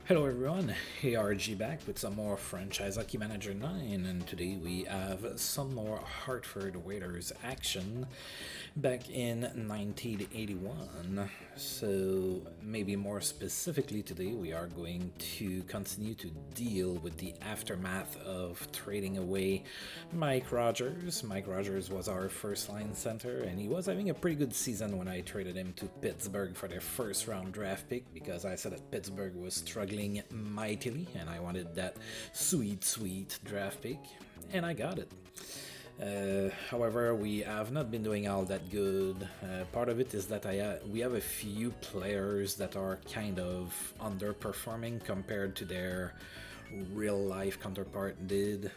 Hello everyone, ARG back with some more Franchise Hockey Manager 9, and today we have some more Hartford Whalers action back in 1981. So maybe more specifically today we are going to continue to deal with the aftermath of trading away Mike Rogers. Mike Rogers was our first line center and he was having a pretty good season when I traded him to Pittsburgh for their first round draft pick because I said that Pittsburgh was struggling mightily and I wanted that sweet draft pick, and I got it. However, we have not been doing all that good. Part of it is that we have a few players that are kind of underperforming compared to their real life counterpart did.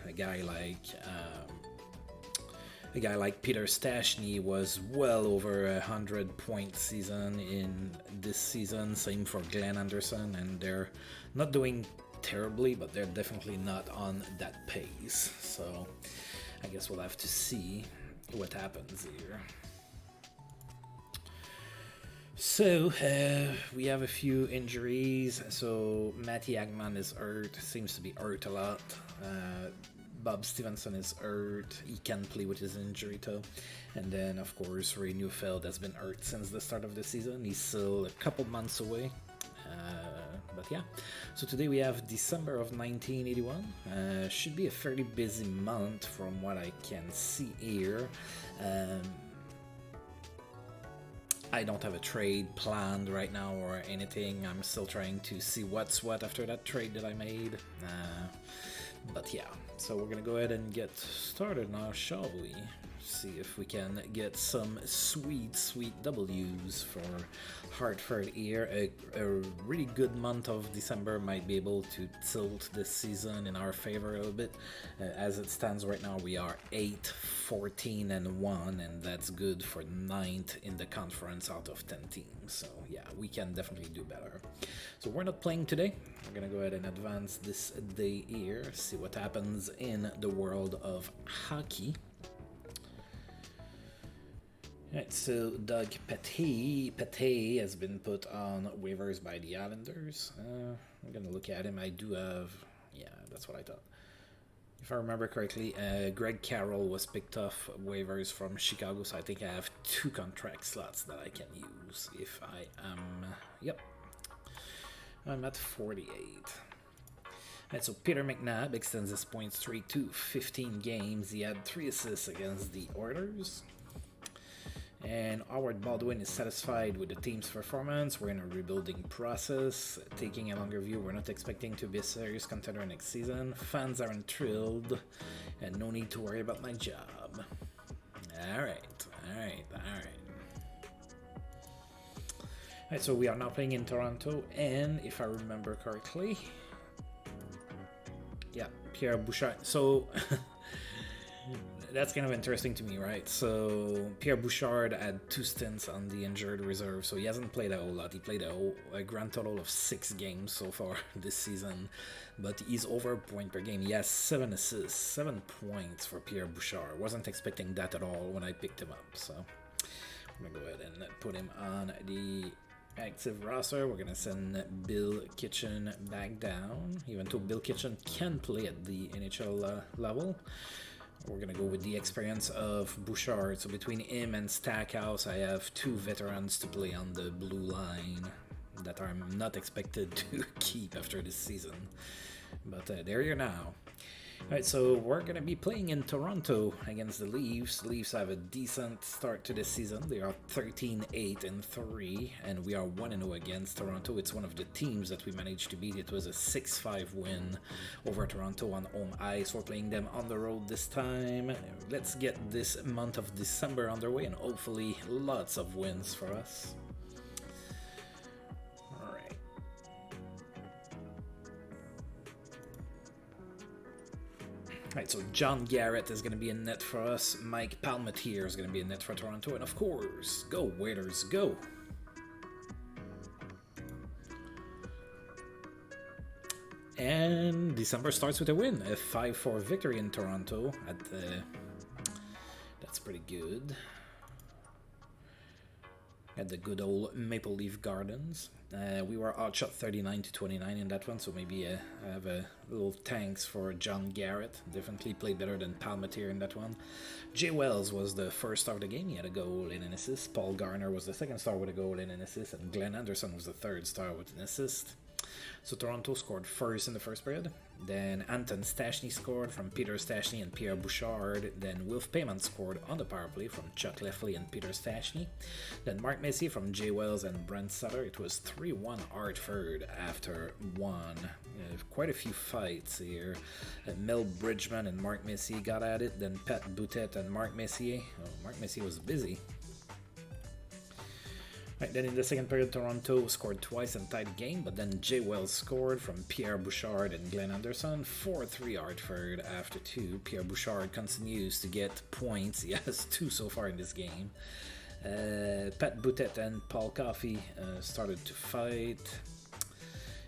A guy like Peter Stastny was well over 100-point season in this season. Same for Glenn Anderson, and they're not doing terribly, but they're definitely not on that pace. So I guess we'll have to see what happens here. So we have a few injuries. So Matty Agman is hurt, seems to be hurt a lot. Bob Stevenson is hurt. He can't play with his injury toe. And then, of course, Ray Neufeld has been hurt since the start of the season. He's still a couple months away. But yeah, so today we have December of 1981. Should be a fairly busy month from what I can see here. I don't have a trade planned right now or anything. I'm still trying to see what's what after that trade that I made. But yeah, so we're gonna go ahead and get started now, shall we? See if we can get some sweet W's for Hartford here. A really good month of December might be able to tilt this season in our favor a little bit. As it stands right now, we are 8-14-1, and that's good for 9th in the conference out of 10 teams. So yeah, we can definitely do better. So we're not playing today. We're gonna go ahead and advance this day here, see what happens in the world of hockey. Alright, so Doug Pate has been put on waivers by the Islanders. I'm gonna look at him. I do have, yeah, that's what I thought. If I remember correctly, Greg Carroll was picked off waivers from Chicago, so I think I have 2 contract slots that I can use if I am, yep, I'm at 48. Alright, so Peter McNabb extends his point streak to 15 games. He had 3 assists against the Oilers. And Howard Baldwin is satisfied with the team's performance. We're in a rebuilding process, taking a longer view. We're not expecting to be a serious contender next season. Fans aren't thrilled, and no need to worry about my job. Alright. Alright, so we are now playing in Toronto, and if I remember correctly, yeah, Pierre Bouchard. So that's kind of interesting to me, right? So Pierre Bouchard had 2 stints on the injured reserve, so he hasn't played a whole lot. He played a grand total of 6 games so far this season, but he's over a point per game. He has 7 assists, 7 points for Pierre Bouchard. Wasn't expecting that at all when I picked him up, so I'm gonna go ahead and put him on the active roster. We're gonna send Bill Kitchen back down, even though Bill Kitchen can play at the NHL level. We're going to go with the experience of Bouchard. So between him and Stackhouse, I have 2 veterans to play on the blue line that I'm not expected to keep after this season. But there you're now. Alright, so we're going to be playing in Toronto against the Leafs. The Leafs have a decent start to this season. They are 13-8-3, and we are 1-0 against Toronto. It's one of the teams that we managed to beat. It was a 6-5 win over Toronto on home ice. We're playing them on the road this time. Let's get this month of December underway, and hopefully lots of wins for us. Alright, so John Garrett is going to be in net for us. Mike Palmatier is going to be in net for Toronto. And of course, go Whalers, go! And December starts with a win. A 5-4 victory in Toronto. That's pretty good. At the good old Maple Leaf Gardens. We were outshot 39-29 in that one, so maybe I have a little thanks for John Garrett. Definitely played better than Palmetier in that one. Jay Wells was the first star of the game. He had a goal and an assist. Paul Garner was the second star with a goal and an assist. And Glenn Anderson was the third star with an assist. So Toronto scored first in the first period. Then Anton Stachny scored from Peter Stachny and Pierre Bouchard. Then Wilf Payment scored on the power play from Chuck Lefley and Peter Stachny. Then Mark Messier from Jay Wells and Brent Sutter. It was 3-1 Hartford after one. Quite a few fights here. Mel Bridgman and Mark Messier got at it. Then Pat Boutet and Mark Messier. Oh, Mark Messier was busy. Right, then in the second period, Toronto scored twice and tied the game, but then Jay Wells scored from Pierre Bouchard and Glenn Anderson. 4-3 Hartford after two. Pierre Bouchard continues to get points. He has 2 so far in this game. Pat Boutet and Paul Coffey started to fight.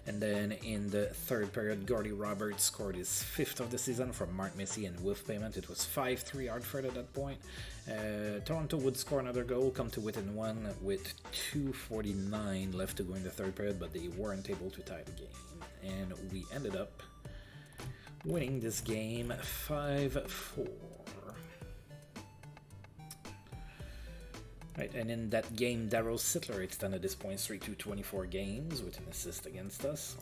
And then in the third period, Gordy Roberts scored his 5th of the season from Mark Messier and Wilf Payment. It was 5-3 Hartford at that point. Toronto would score another goal, come to within one with 2:49 left to go in the third period, but they weren't able to tie the game. And we ended up winning this game 5-4. Right, and in that game, Darryl Sittler extended his point streak to 24 games with an assist against us.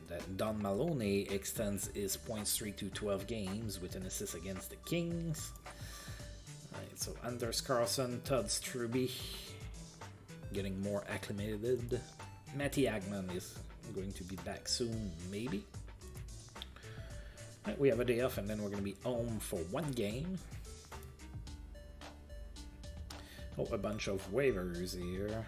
That Don Maloney extends his point streak to 12 games with an assist against the Kings. Right, so Anders Carlson, Todd Struby getting more acclimated. Matty Agman is going to be back soon, maybe. Right, we have a day off and then we're going to be home for one game. Oh, a bunch of waivers here.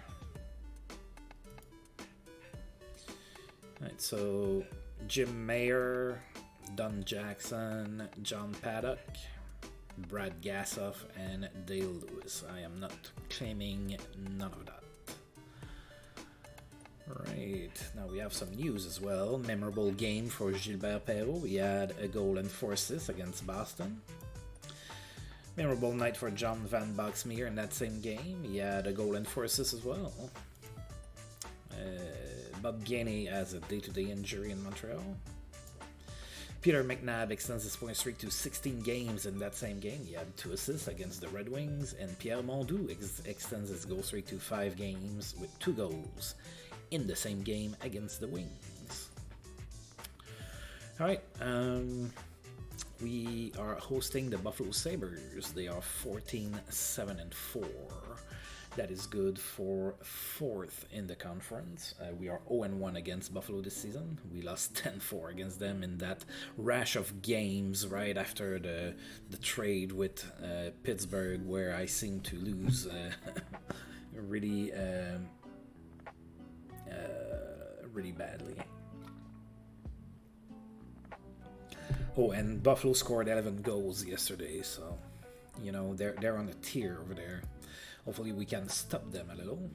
Alright, so Jim Mayer, Don Jackson, John Paddock, Brad Gassoff, and Dale Lewis. I am not claiming none of that. Right, now we have some news as well. Memorable game for Gilbert Perrault. He had a goal and 4 assists against Boston. Memorable night for John Van Boxmeer in that same game. He had a goal and 4 assists as well. Bob Gainey has a day-to-day injury in Montreal. Peter McNabb extends his point streak to 16 games in that same game. He had 2 assists against the Red Wings. And Pierre Mondoux extends his goal streak to 5 games with 2 goals in the same game against the Wings. Alright, we are hosting the Buffalo Sabres. They are 14-7-4. That is good for 4th in the conference. We are 0-1 against Buffalo this season. We lost 10-4 against them in that rash of games right after the trade with Pittsburgh, where I seem to lose really badly. Oh, and Buffalo scored 11 goals yesterday, so, you know, they're on a tier over there. Hopefully we can stop them a little.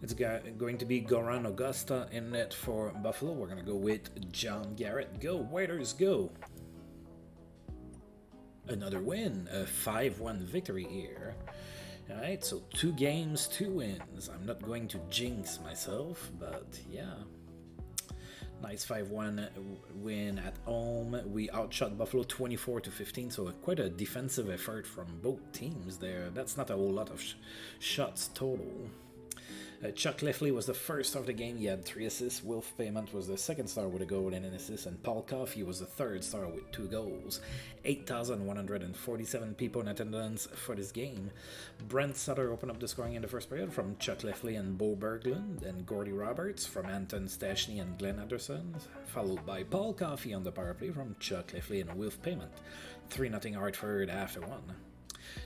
It's going to be Goran Augusta in net for Buffalo. We're going to go with John Garrett. Go, Waiters, go! Another win, a 5-1 victory here. Alright, so 2 games, 2 wins. I'm not going to jinx myself, but yeah. Nice 5-1 win at home. We outshot Buffalo 24-15, so quite a defensive effort from both teams there. That's not a whole lot of shots total. Chuck Lefley was the first of the game. He had 3 assists. Wilf Payment was the second star with a goal and an assist. And Paul Coffey was the third star with 2 goals. 8,147 people in attendance for this game. Brent Sutter opened up the scoring in the first period from Chuck Lefley and Bo Berglund. Then Gordy Roberts from Anton Stachny and Glenn Anderson. Followed by Paul Coffey on the power play from Chuck Lefley and Wilf Payment. 3-0 Hartford after 1.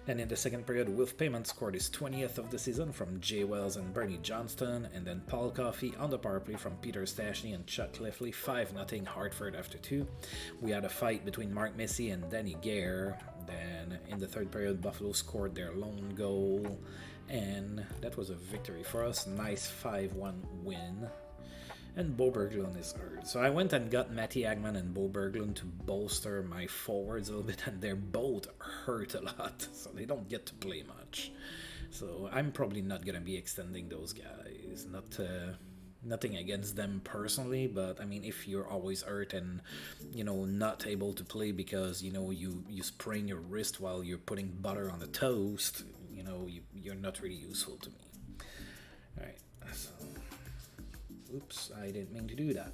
Then in the second period, Wilf Payment scored his 20th of the season from Jay Wells and Bernie Johnston, and then Paul Coffey on the power play from Peter Stachny and Chuck Lefley. 5-0 Hartford after 2. We had a fight between Mark Messier and Danny Gare. Then in the third period, Buffalo scored their lone goal, and that was a victory for us. Nice 5-1 win. And Bo Berglund is hurt. So I went and got Matty Agman and Bo Berglund to bolster my forwards a little bit, and they're both hurt a lot, so they don't get to play much. So I'm probably not gonna be extending those guys. Nothing against them personally, but I mean, if you're always hurt and not able to play because you sprain your wrist while you're putting butter on the toast, you're not really useful to me. All right. So, oops, I didn't mean to do that.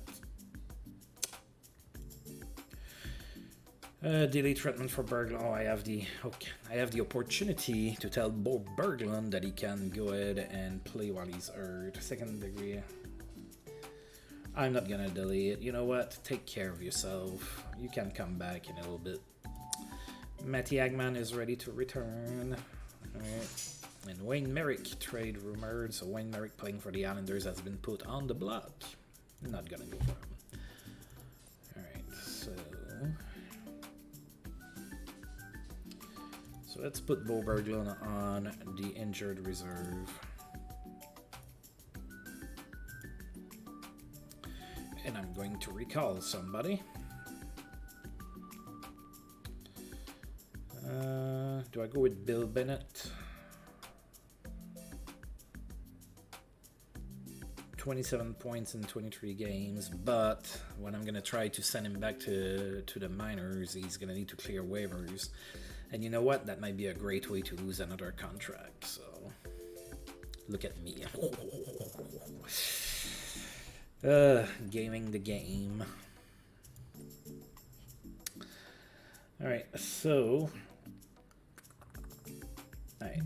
Delay treatment for Berglund. Oh, I have the opportunity to tell Bo Berglund that he can go ahead and play while he's hurt. Second degree. I'm not gonna delay it. You know what? Take care of yourself. You can come back in a little bit. Matty Agman is ready to return. Alright. And Wayne Merrick trade rumored. So Wayne Merrick playing for the Islanders has been put on the block. Not gonna go for him. Alright, so let's put Bo Berglund on the injured reserve. And I'm going to recall somebody. Do I go with Bill Bennett? 27 points in 23 games, but when I'm going to try to send him back to the minors, he's going to need to clear waivers. And you know what? That might be a great way to lose another contract. So, look at me. Gaming the game. Alright, so... Alright.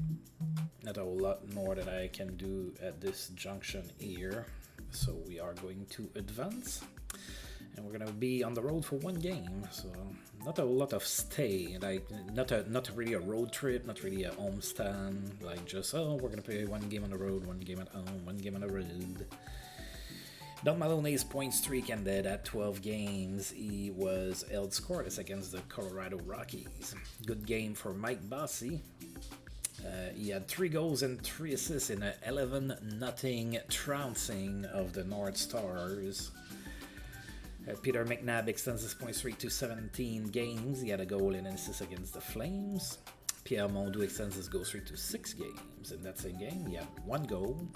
Not a whole lot more that I can do at this junction here. So we are going to advance. And we're going to be on the road for one game. So not a whole lot of stay. Like, not really a road trip, not really a homestand. Like just, oh, we're going to play one game on the road, one game at home, one game on the road. Don Maloney's point streak ended at 12 games. He was held scoreless against the Colorado Rockies. Good game for Mike Bossy. He had 3 goals and 3 assists in a 11-0 trouncing of the North Stars. Peter McNabb extends his point streak to 17 games. He had a goal and an assist against the Flames. Pierre Mondoux extends his goal streak to 6 games. In that same game, he had 1 goal.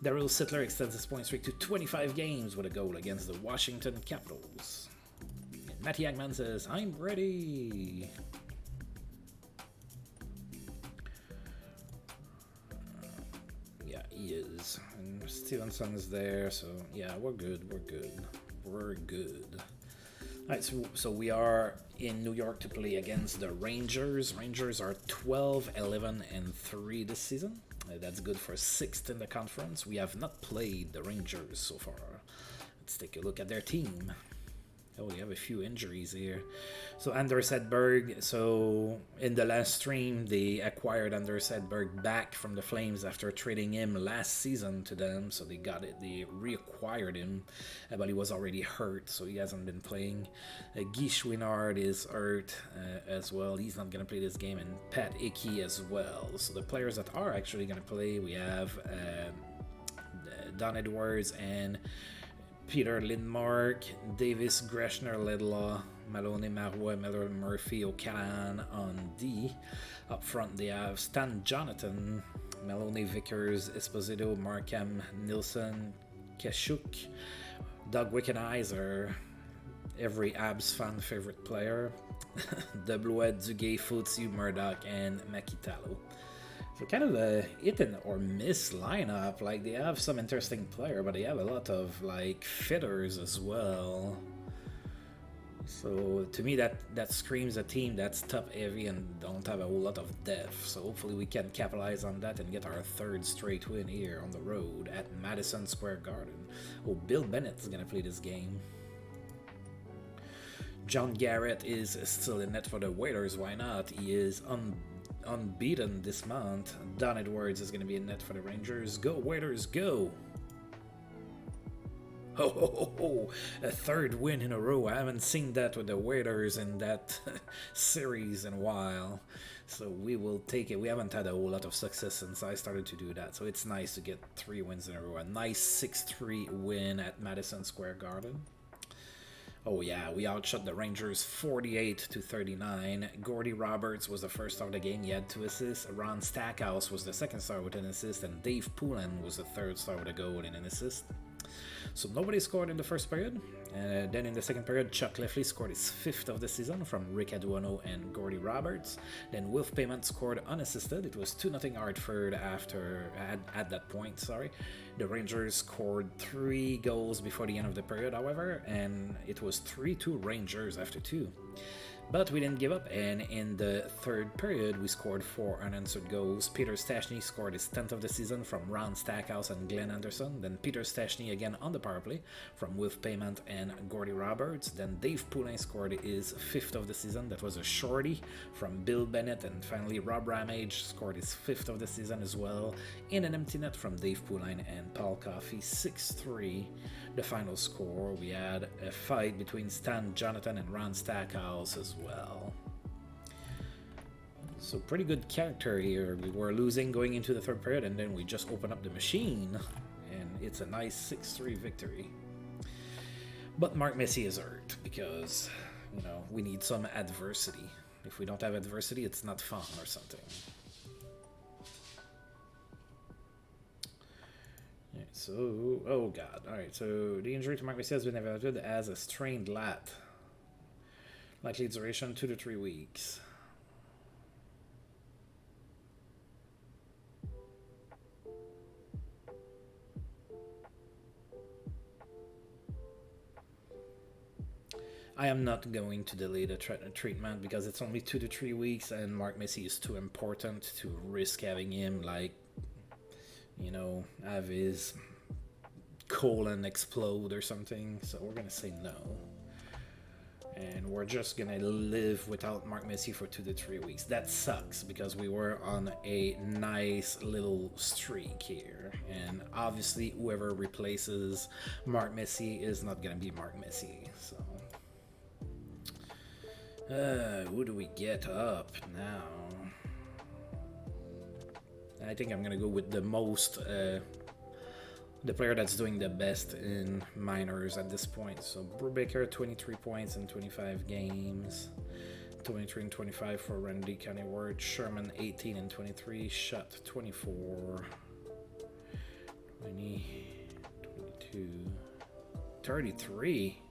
Daryl Sittler extends his point streak to 25 games with a goal against the Washington Capitals. And Matty Agman says, I'm ready. Yeah, he is. And Stevenson is there, so yeah, we're good. Alright, so we are in New York to play against the Rangers. Rangers are 12-11-3 this season. That's good for 6th in the conference. We have not played the Rangers so far. Let's take a look at their team. Oh, they have a few injuries here. So Anders Hedberg, so in the last stream, they acquired Anders Hedberg back from the Flames after trading him last season to them. So they reacquired him, but he was already hurt, so he hasn't been playing. Guy Chouinard is hurt as well. He's not going to play this game, and Pat Hickey as well. So the players that are actually going to play, we have Don Edwards and Peter Lindmark, Davis, Greshner, Ledlaw, Maloney, Marois, Miller, Murphy, O'Callaghan on D. Up front, they have Stan Jonathan, Maloney, Vickers, Esposito, Markham, Nilsson, Kashuk, Doug Wickenheiser, every Abs fan favorite player, Deblois, Duguay, Footsy, Murdoch, and Makitalo. So kind of a hit and or miss lineup. Like, they have some interesting player, but they have a lot of like fitters as well. So to me, that screams a team that's top heavy and don't have a whole lot of depth. So hopefully we can capitalize on that and get our 3rd straight win here on the road at Madison Square Garden. Oh, Bill Bennett is gonna play this game. John Garrett is still in net for the Whalers. Why not? He is unbeaten this month. Don Edwards is going to be in net for the Rangers. Go Whalers, go! Ho ho ho ho! A 3rd win in a row. I haven't seen that with the Whalers in that series in a while. So we will take it. We haven't had a whole lot of success since I started to do that. So it's nice to get 3 wins in a row. A nice 6-3 win at Madison Square Garden. Oh yeah, we outshot the Rangers 48-39. Gordy Roberts was the first star of the game. He had 2 assists. Ron Stackhouse was the second star with an assist, and Dave Poulin was the third star with a goal and an assist. So nobody scored in the first period. Then in the second period, Chuck Lefley scored his 5th of the season from Rick Aduano and Gordy Roberts. Then Wilf Payment scored unassisted. It was 2-0 Hartford at that point. The Rangers scored 3 goals before the end of the period, however, and it was 3-2 Rangers after 2. But we didn't give up, and in the third period, we scored 4 unanswered goals. Peter Stastny scored his 10th of the season from Ron Stackhouse and Glenn Anderson. Then Peter Stastny again on the power play from Wilf Payment and Gordy Roberts. Then Dave Poulin scored his 5th of the season. That was a shorty from Bill Bennett. And finally, Rob Ramage scored his 5th of the season as well in an empty net from Dave Poulin and Paul Coffey. 6-3. The final score. We had a fight between Stan Jonathan and Ron Stackhouse as well. So pretty good character here. We were losing going into the third period, and then we just open up the machine, and it's a nice 6-3 victory. But Mark Messier is hurt because, we need some adversity. If we don't have adversity, it's not fun or something. So, oh god. Alright, so the injury to Mark Messier has been evaluated as a strained lat. Likely duration 2 to 3 weeks. I am not going to delay the treatment because it's only 2 to 3 weeks, and Mark Messier is too important to risk having him, have his colon explode or something. So we're gonna say no. And we're just gonna live without Mark Messier for 2 to 3 weeks. That sucks because we were on a nice little streak here, and obviously whoever replaces Mark Messier is not gonna be Mark Messier. So who do we get up now? I think I'm gonna go with the most the player that's doing the best in minors at this point. So Brubaker, 23 points in 25 games. 23 and 25 for Randy Kennyward. Sherman, 18 and 23. Shutt, 24. 20, 22. 33.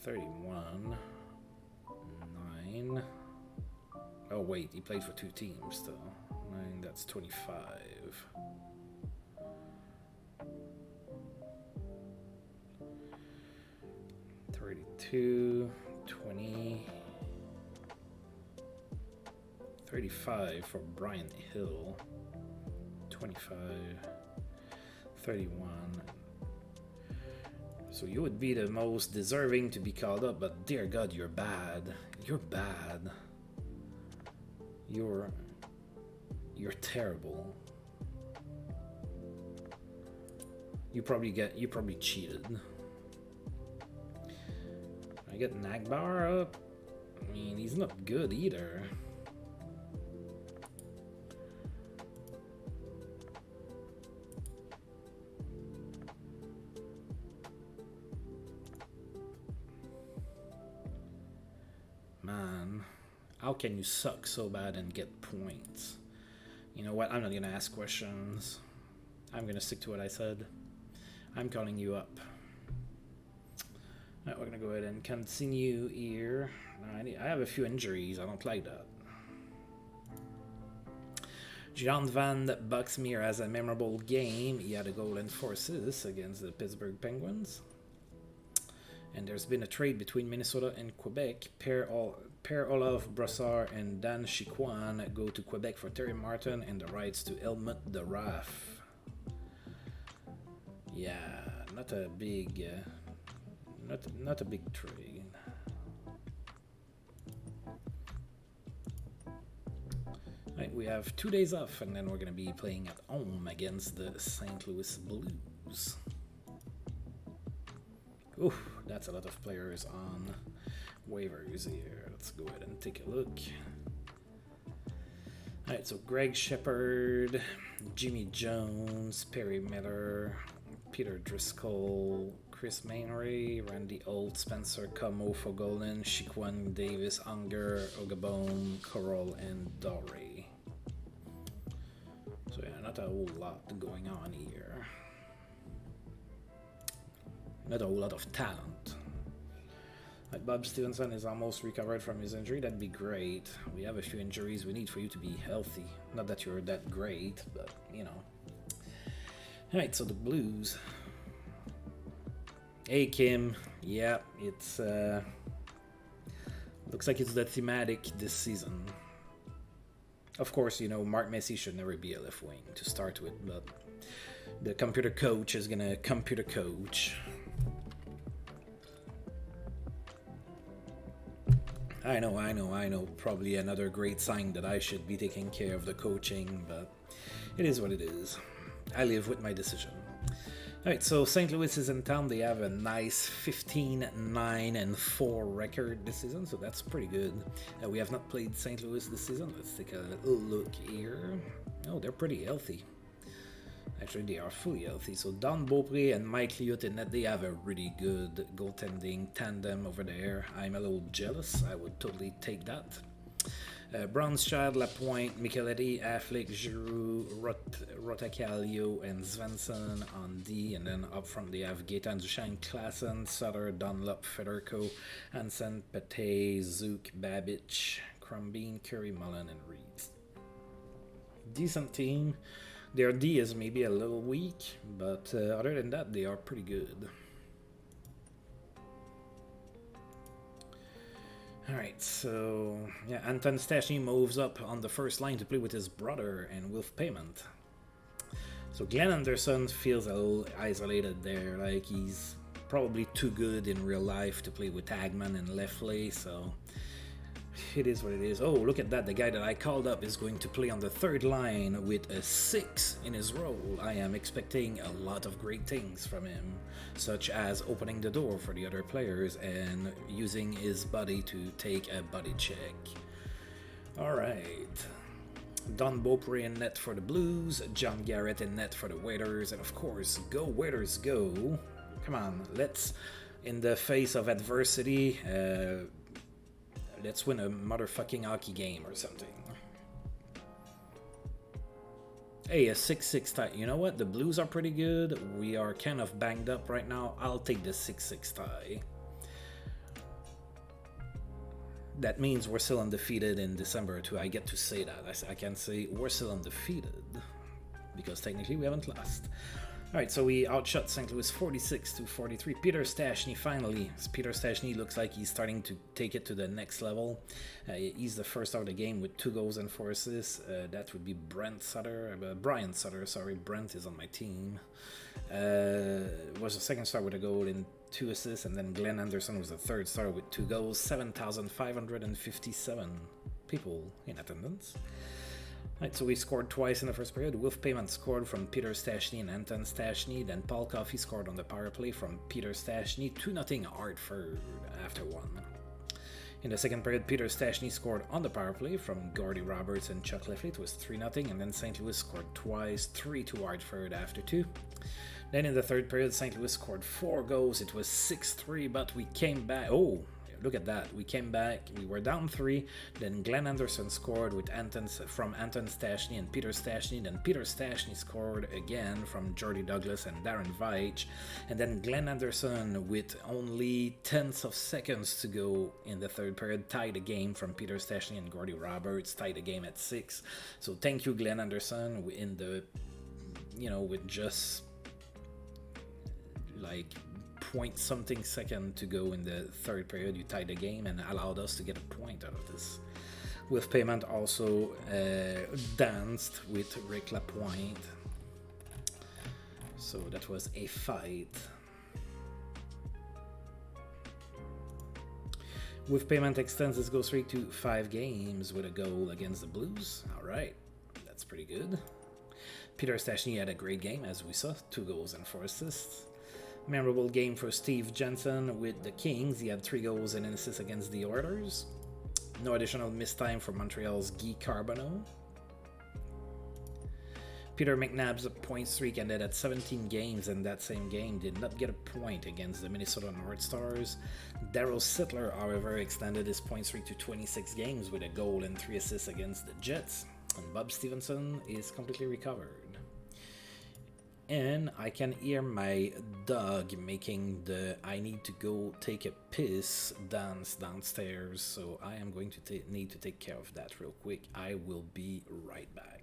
31. 9. Oh wait, he played for 2 teams though. 9, that's 25. 32, 20, 35 for Brian Hill. 25, 31. So you would be the most deserving to be called up, but dear God, you're bad. You're bad. You're terrible. You probably cheated. I get Nagbar up. I mean, he's not good either. Man, how can you suck so bad and get points? You know what? I'm not gonna ask questions. I'm gonna stick to what I said. I'm calling you up. Alright, we're gonna go ahead and continue here. I have a few injuries. I don't like that. John Van Buxmeer has a memorable game. He had a goal and 4 assists against the Pittsburgh Penguins. And there's been a trade between Minnesota and Quebec. Per-Olaf Brassard and Dan Chicoine go to Quebec for Terry Martin and the rights to Helmut the Raff. Yeah, not a big trade. Right, we have 2 days off, and then we're going to be playing at home against the St. Louis Blues. Ooh, that's a lot of players on waivers here. Let's go ahead and take a look. Alright, so Greg Shepard, Jimmy Jones, Perry Miller, Peter Driscoll, Chris Mainray, Randy Holt, Spencer Como, Fogolin, Shiquan Davis, Unger, Ogabone, Corral, and Doré. So yeah, not a whole lot going on here. Not a whole lot of talent. Like Bob Stevenson is almost recovered from his injury. That'd be great. We have a few injuries. We need for you to be healthy. Not that you're that great, but you know. Alright, so the Blues. Hey Kim. Yeah, it's looks like it's the thematic this season. Of course, you know, Mark Messier should never be a left wing to start with, but the computer coach is gonna computer coach. I know. Probably another great sign that I should be taking care of the coaching, but it is what it is. I live with my decision. Alright, so St. Louis is in town. They have a nice 15-9-4 record this season, so that's pretty good. We have not played St. Louis this season. Let's take a little look here. Oh, they're pretty healthy. Actually, they are fully healthy. So Don Beaupré and Mike Liut in net, they have a really good goaltending tandem over there. I'm a little jealous. I would totally take that. Bronschild, Lapointe, Micheletti, Affleck, Giroux, Rotacalio, and Svensson on D. And then up front they have Gaetan Duchesne, Klassen, Sutter, Dunlop, Federico, Hansen, Pate, Zook, Babich, Crumbeen, Curry, Mullen, and Reeves. Decent team. Their D is maybe a little weak, but other than that, they are pretty good. Alright, so yeah, Anton Stastny moves up on the first line to play with his brother and Wolf Payment. So Glenn Anderson feels a little isolated there, like he's probably too good in real life to play with Hagman and Lefley, so it is what it is. Oh, look at that. The guy that I called up is going to play on the third line with a 6 in his role. I am expecting a lot of great things from him, such as opening the door for the other players and using his body to take a body check. Alright. Don Beaupré in net for the Blues, John Garrett in net for the Waiters, and of course, go Waiters, go. Come on, let's, in the face of adversity, let's win a motherfucking hockey game or something. Hey, a 6-6 tie. You know what? The Blues are pretty good. We are kind of banged up right now. I'll take the 6-6 tie. That means we're still undefeated in December too. I get to say that. I can say we're still undefeated because technically we haven't lost. Alright, so we outshot St. Louis 46-43. Peter Stastny finally. Peter Stastny looks like he's starting to take it to the next level. He's the first out of the game with 2 goals and 4 assists. That would be Brian Sutter. Sorry, Brent is on my team. Was the second star with a goal and 2 assists, and then Glenn Anderson was the third star with 2 goals. 7,557 people in attendance. Right, so we scored twice in the first period. Wolf Payment scored from Peter Stastny and Anton Stastny. Then Paul Coffey scored on the power play from Peter Stastny. 2-0 Hartford after 1. In the second period, Peter Stastny scored on the power play from Gordy Roberts and Chuck Lefley. It was 3-0. And then St. Louis scored twice, 3-2 Hartford after 2. Then in the third period, St. Louis scored 4 goals. It was 6-3, but we came back. Oh! Look at that. We came back. We were down 3. Then Glenn Anderson scored with from Anton Stastny and Peter Stastny. Then Peter Stastny scored again from Jordy Douglas and Darren Veitch. And then Glenn Anderson, with only tenths of seconds to go in the third period, tied the game from Peter Stastny and Gordy Roberts. Tied the game at 6. So thank you, Glenn Anderson, in the, with just like point something second to go in the third period, you tied the game and allowed us to get a point out of this. With Payment also danced with Rick Lapointe, so that was a fight. With Payment extends his goal streak to 5 games with a goal against the Blues. Alright, that's pretty good. Peter Stastny had a great game, as we saw, 2 goals and 4 assists. Memorable game for Steve Jensen with the Kings. He had 3 goals and an assist against the Oilers. No additional missed time for Montreal's Guy Carbonneau. Peter McNabb's point streak ended at 17 games in that same game, did not get a point against the Minnesota North Stars. Daryl Sittler, however, extended his point streak to 26 games with a goal and 3 assists against the Jets. And Bob Stevenson is completely recovered. And I can hear my dog making the I need to go take a piss dance downstairs, so I am going to need to take care of that real quick. I will be right back.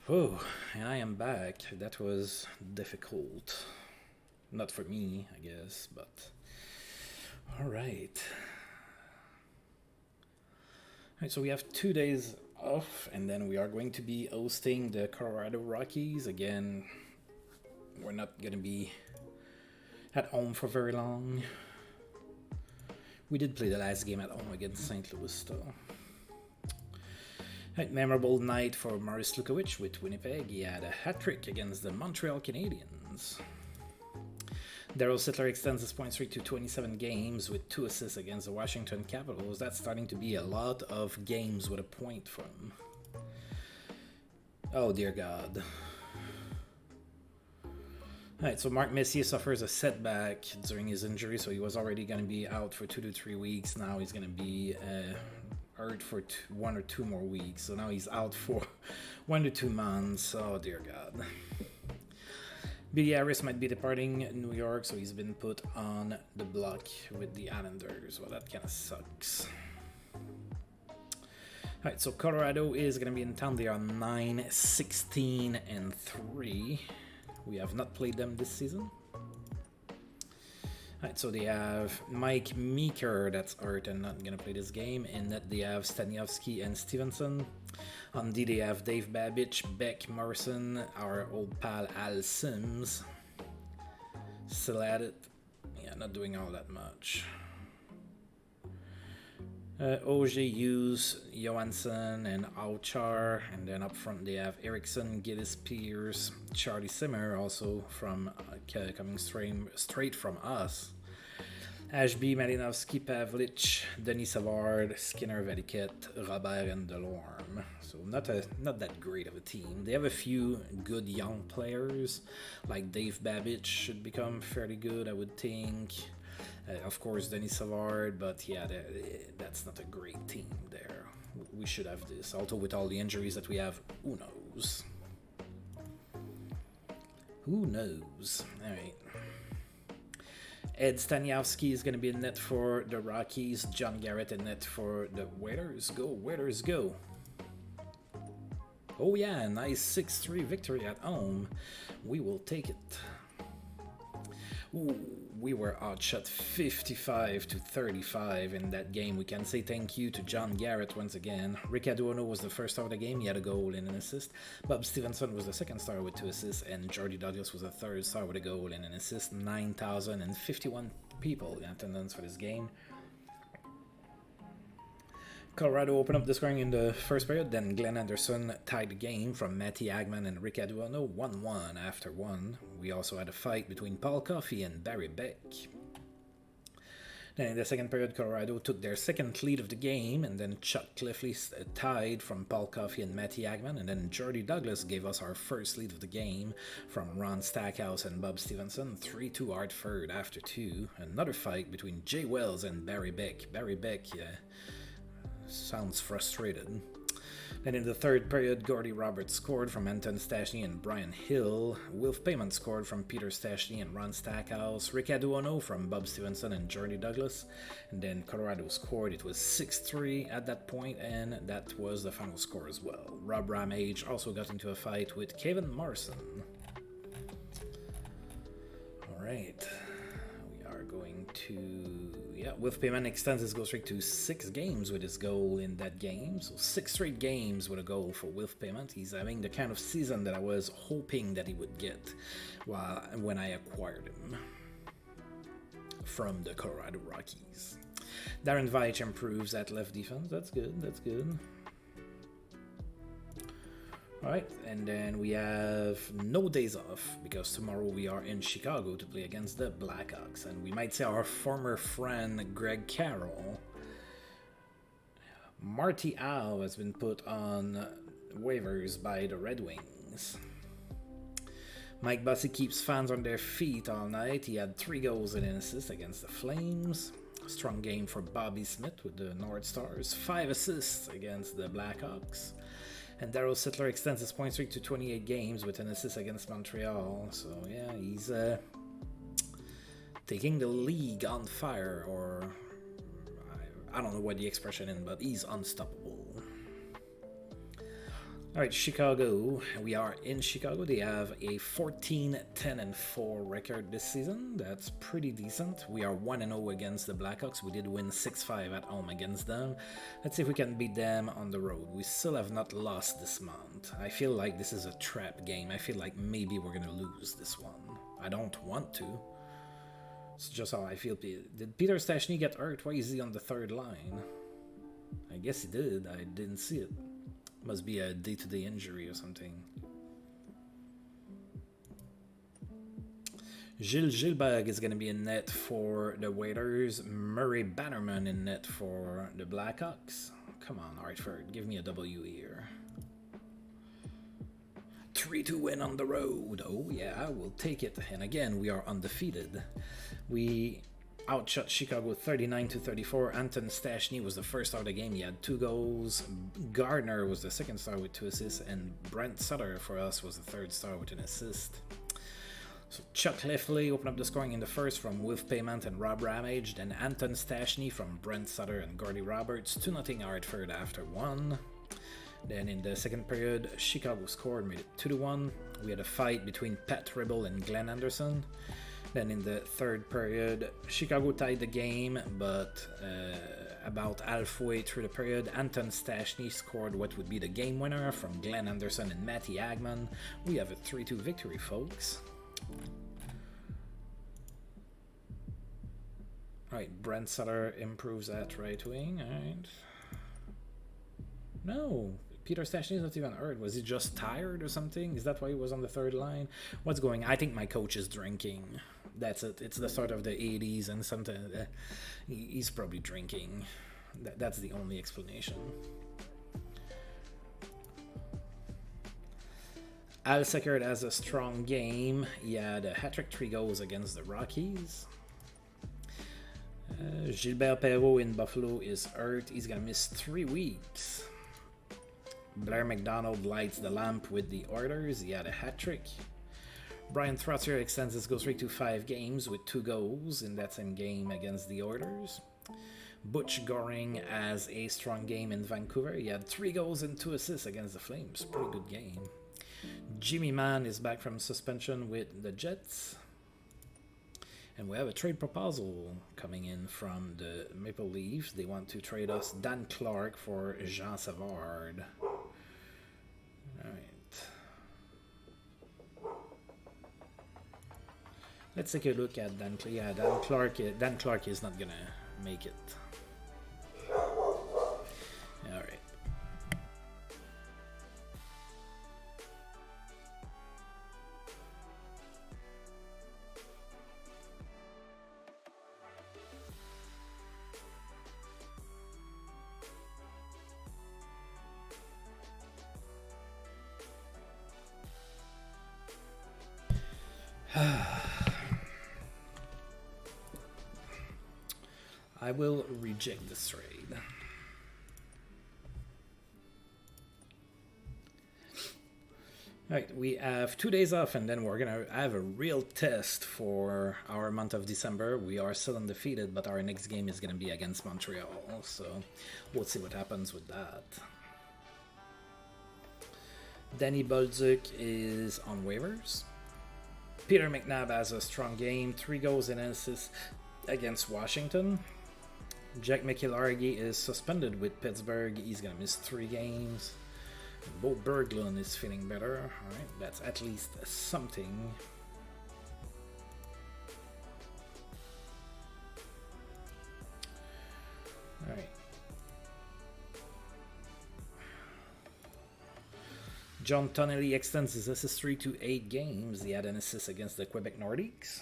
Oh, and I am back. That was difficult. Not for me, I guess, but all right. All right, so we have 2 days off, and then we are going to be hosting the Colorado Rockies again. We're not gonna be at home for very long. We did play the last game at home against St. Louis, though. Right, memorable night for Maurice Lukowicz with Winnipeg. He had a hat trick against the Montreal Canadiens. Daryl Sittler extends his point streak to 27 games with 2 assists against the Washington Capitals. That's starting to be a lot of games with a point for him. Oh dear God. Alright, so Mark Messier suffers a setback during his injury, so he was already going to be out for 2 to 3 weeks. Now he's going to be hurt for 1 or 2 more weeks. So now he's out for 1 to 2 months. Oh dear God. Billy Harris might be departing New York, so he's been put on the block with the Islanders. Well, that kind of sucks. Alright, so Colorado is going to be in town. They are 9-16-3. We have not played them this season. Alright, so they have Mike Meeker, that's hurt and not going to play this game. In net, they have Staniowski and Stevenson. On D, they have Dave Babich, Beck Morrison, our old pal Al Sims. Still at it. Yeah, not doing all that much. OG Hughes, Johansson, and Auchar. And then up front they have Eriksson, Gillis Pierce, Charlie Simmer, also from coming straight from us. Ashby, Malinovsky, Pavlich, Denis Savard, Skinner, Veliket, Robert, and Delorme. So not that great of a team. They have a few good young players, like Dave Babich should become fairly good, I would think. Of course, Denis Savard, but yeah, that's not a great team there. We should have this. Although with all the injuries that we have, who knows? Who knows? All right. Ed Staniowski is going to be in net for the Rockies. John Garrett in net for the Whalers. Go, Whalers, go. Oh yeah, nice 6-3 victory at home. We will take it. Ooh, we were outshot 55-35 in that game. We can say thank you to John Garrett once again. Rick Aduono was the first star of the game. He had a goal and an assist. Bob Stevenson was the second star with 2 assists. And Jordy Douglas was the third star with a goal and an assist. 9,051 people in attendance for this game. Colorado opened up the scoring in the first period, then Glenn Anderson tied the game from Matty Agman and Rick Aduano 1-1 after 1. We also had a fight between Paul Coffey and Barry Beck. Then in the second period, Colorado took their second lead of the game, and then Chuck Cliffley tied from Paul Coffey and Matty Agman, and then Jordy Douglas gave us our first lead of the game from Ron Stackhouse and Bob Stevenson, 3-2 Hartford after 2. Another fight between Jay Wells and Barry Beck. Barry Beck, sounds frustrated. Then in the third period, Gordy Roberts scored from Anton Stachny and Brian Hill. Wilf Payment scored from Peter Stachny and Ron Stackhouse. Rick Aduono from Bob Stevenson and Jordy Douglas. And then Colorado scored. It was 6-3 at that point, and that was the final score as well. Rob Ramage also got into a fight with Kevin Morrison. Alright. We are going to... Wilf Payman extends his goal streak to 6 games with his goal in that game. So 6 straight games with a goal for Wilf Payman. He's having the kind of season that I was hoping that he would get when I acquired him from the Colorado Rockies. Darren Veitch improves at left defense. That's good. That's good. Alright, and then we have no days off because tomorrow we are in Chicago to play against the Blackhawks, and we might see our former friend Greg Carroll. Marty Howe has been put on waivers by the Red Wings. Mike Bossy keeps fans on their feet all night. He had 3 goals and an assist against the Flames. Strong game for Bobby Smith with the North Stars. 5 assists against the Blackhawks. And Daryl Sittler extends his point streak to 28 games with an assist against Montreal. So yeah, he's taking the league on fire, or I don't know what the expression is, but he's unstoppable. All right, Chicago. We are in Chicago. They have a 14-10-4 record this season. That's pretty decent. We are 1-0 against the Blackhawks. We did win 6-5 at home against them. Let's see if we can beat them on the road. We still have not lost this month. I feel like this is a trap game. I feel like maybe we're going to lose this one. I don't want to. It's just how I feel. Did Peter Stastny get hurt? Why is he on the third line? I guess he did. I didn't see it. Must be a day-to-day injury or something. Gilles Gilbert is going to be in net for the Waiters. Murray Bannerman in net for the Blackhawks. Come on, Hartford. Give me a W here. 3-2 win on the road. Oh, yeah, we'll take it. And again, we are undefeated. We outshot Chicago 39-34. Anton Stastny was the first star of the game. He had 2 goals. Gardner was the second star with 2 assists. And Brent Sutter for us was the third star with an assist. So Chuck Lefley opened up the scoring in the first from Wolf Payment and Rob Ramage. Then Anton Stastny from Brent Sutter and Gordy Roberts. 2-0 Hartford after 1. Then in the second period, Chicago scored, made it 2-1. We had a fight between Pat Ribble and Glenn Anderson. Then in the third period, Chicago tied the game, but about halfway through the period, Anton Stastny scored what would be the game winner from Glenn Anderson and Matty Agman. We have a 3-2 victory, folks. Alright, Brent Sutter improves at right wing. Alright. No, Peter Stastny is not even hurt. Was he just tired or something? Is that why he was on the third line? What's going on? I think my coach is drinking. That's it. It's the start of the 80s and something. He's probably drinking. That's the only explanation. Al Seckert has a strong game. He had a hat-trick, 3 goals against the Rockies. Gilbert Perreault in Buffalo is hurt. He's going to miss 3 weeks. Blair McDonald lights the lamp with the Oilers. He had a hat-trick. Brian Trottier extends his goal streak to 5 games with 2 goals in that same game against the Oilers. Butch Goring has a strong game in Vancouver. He had 3 goals and 2 assists against the Flames. Pretty good game. Jimmy Mann is back from suspension with the Jets. And we have a trade proposal coming in from the Maple Leafs. They want to trade us Dan Clark for Jean Savard. Alright. Let's take a look at Dan Clark. Yeah, Dan Clark is not gonna make it. Alright. I will reject this trade. Alright, we have 2 days off and then we're gonna have a real test for our month of December. We are still undefeated, but our next game is gonna be against Montreal, so we'll see what happens with that. Danny Bolduc is on waivers. Peter McNabb has a strong game, 3 goals and an assist against Washington. Jack McIlhargey is suspended with Pittsburgh. He's going to miss 3 games. Bo Berglund is feeling better. Alright, that's at least something. Alright. John Tonnelly extends his assist streak to 8 games. He had an assist against the Quebec Nordiques.